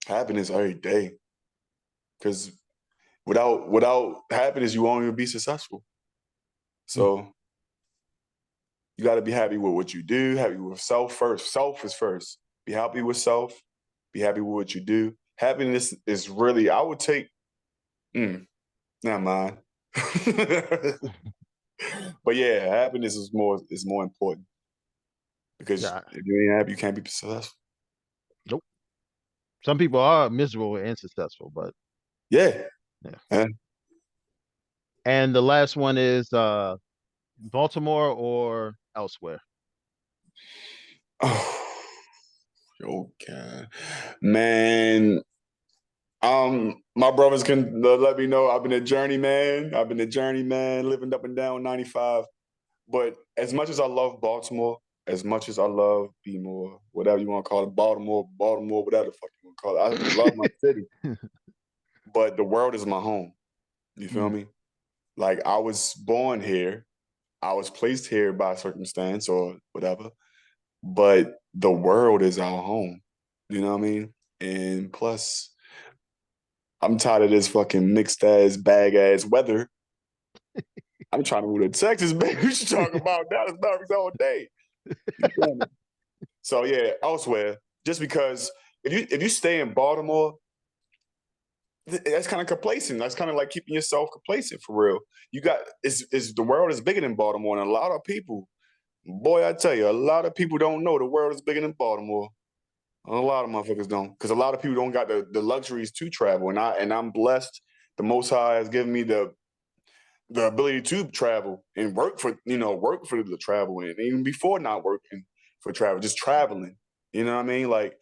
Happiness every day. Because without happiness, you won't even be successful. Mm, So you got to be happy with what you do, happy with self first. Self is first. Be happy with self. Be happy with what you do. Happiness is really, I would take, not mine. But yeah, happiness is more important because yeah. if you ain't happy, you can't be successful. Nope. Some people are miserable and successful, but Yeah. yeah. Yeah. And the last one is Baltimore or elsewhere. Oh, okay. Man, my brothers can let me know. I've been a journeyman. I've been a journeyman, living up and down 95. But as much as I love Baltimore, as much as I love B-more, whatever you want to call it, Baltimore, whatever the fuck you want to call it, I love my city. But the world is my home. You feel Mm, me? Like I was born here, I was placed here by circumstance or whatever, but the world is our home. You know what I mean? And plus, I'm tired of this fucking mixed ass, bag ass weather. I'm trying to move to Texas, baby. We should talk about Dallas Mavericks all day. You feel me? So yeah, elsewhere, just because if you stay in Baltimore, that's kind of complacent. That's kind of like keeping yourself complacent for real. You got is the world is bigger than Baltimore, and a lot of people, boy, I tell you, a lot of people don't know the world is bigger than Baltimore. A lot of motherfuckers don't, because a lot of people don't got the luxuries to travel, and I'm blessed. The Most High has given me the ability to travel and work for the travel, and even before not working for travel, just traveling. You know what I mean? Like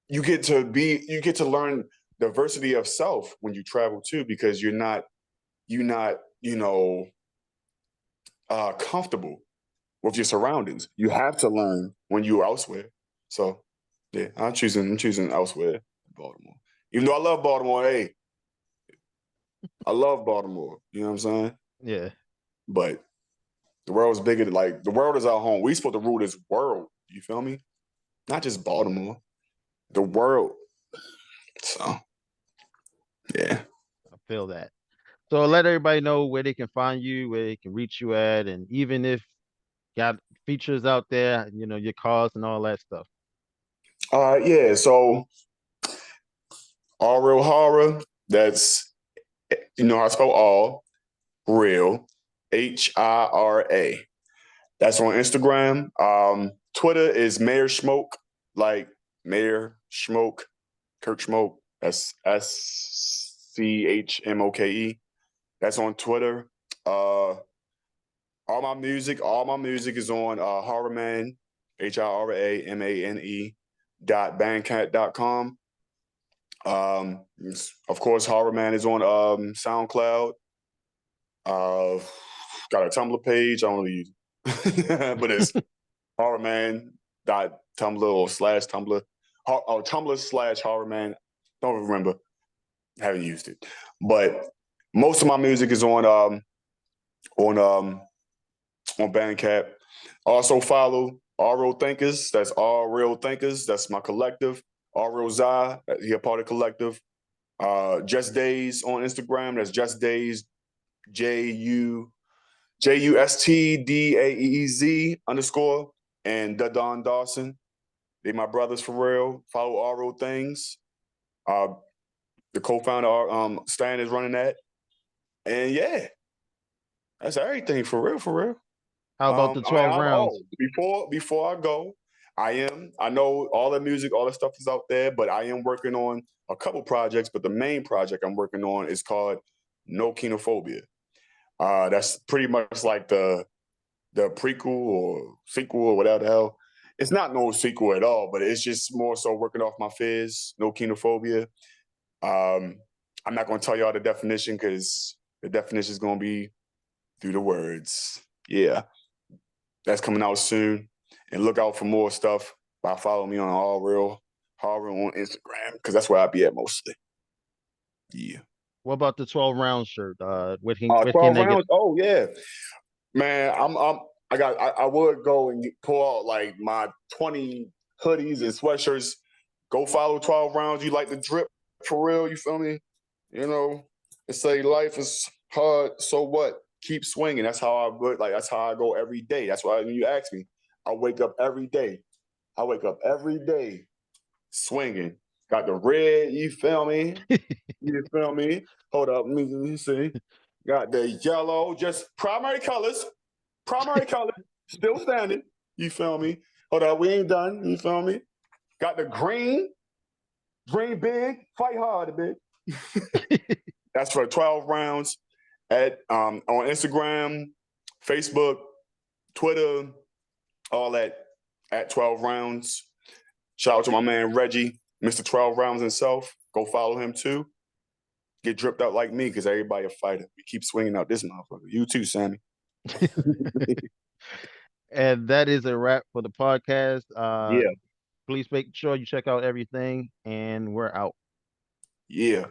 you get to learn diversity of self when you travel too, because you're not comfortable with your surroundings. You have to learn when you're elsewhere. So yeah, I'm choosing elsewhere, Baltimore. Even though I love Baltimore, hey, I love Baltimore. You know what I'm saying? yeah. But the world is bigger than, like, the world is our home. We supposed to rule this world. You feel me? Not just Baltimore. The world. So yeah. I feel that. So let everybody know where they can find you, where they can reach you at, and even if got features out there, you know, your cars and all that stuff. Yeah. So all real horror. That's I spell all real Hira. That's on Instagram. Twitter is Mayor Schmoke, like Mayor Schmoke, Kirk Schmoke. That's SCHMOKE. That's on Twitter. Uh, all my music is on Horror Man, HIRAMANE .bandcamp.com. Of course, Horror Man is on SoundCloud. Uh, got a Tumblr page. I don't really use it, but it's horrorman dot Tumblr or slash Tumblr. Tumblr slash horrorman. Don't remember. Haven't used it, but most of my music is on on Bandcamp. Also follow All Real Thinkers. That's All Real Thinkers. That's my collective. All Real Zai. He a part of collective. Just Days on Instagram. That's Just Days. JUSTDAEEZ _ and the Don Dawson. They my brothers for real. Follow All Real Things. Uh, the co-founder Stan is running that. And yeah, that's everything for real, for real. How about the 12 rounds? Before I go, I know all the music, all the stuff is out there, but I am working on a couple projects. But the main project I'm working on is called No Kenophobia. That's pretty much like the prequel or sequel or whatever the hell. It's not no sequel at all, but it's just more so working off my fears, no kenophobia. Um, I'm not going to tell y'all the definition because the definition is going to be through the words. Yeah, that's coming out soon. And look out for more stuff by following me on All Real Horror on Instagram because that's where I be at mostly. Yeah. What about the 12 round shirt? What can 12 they get? rounds. Oh yeah. Man, I would go and pull out like my 20 hoodies and sweatshirts. Go follow 12 rounds. You like the drip for real, you feel me? You know, they say life is hard, so what? Keep swinging. That's how I would like that's how I go every day. That's why when you ask me, I wake up every day. I wake up every day swinging. Got the red, you feel me? You feel me? Hold up, let me see. Got the yellow, just primary color, still standing. You feel me? Hold up, we ain't done. You feel me? Got the green, dream big, fight hard, big. That's for 12 rounds at on Instagram, Facebook, Twitter, all that at 12 rounds. Shout out to my man Reggie, Mr. 12 rounds himself. Go follow him too. Get dripped out like me because everybody a fighter. We keep swinging out this motherfucker. You too, Sammy. And that is a wrap for the podcast. Yeah, Please make sure you check out everything, and we're out. yeah.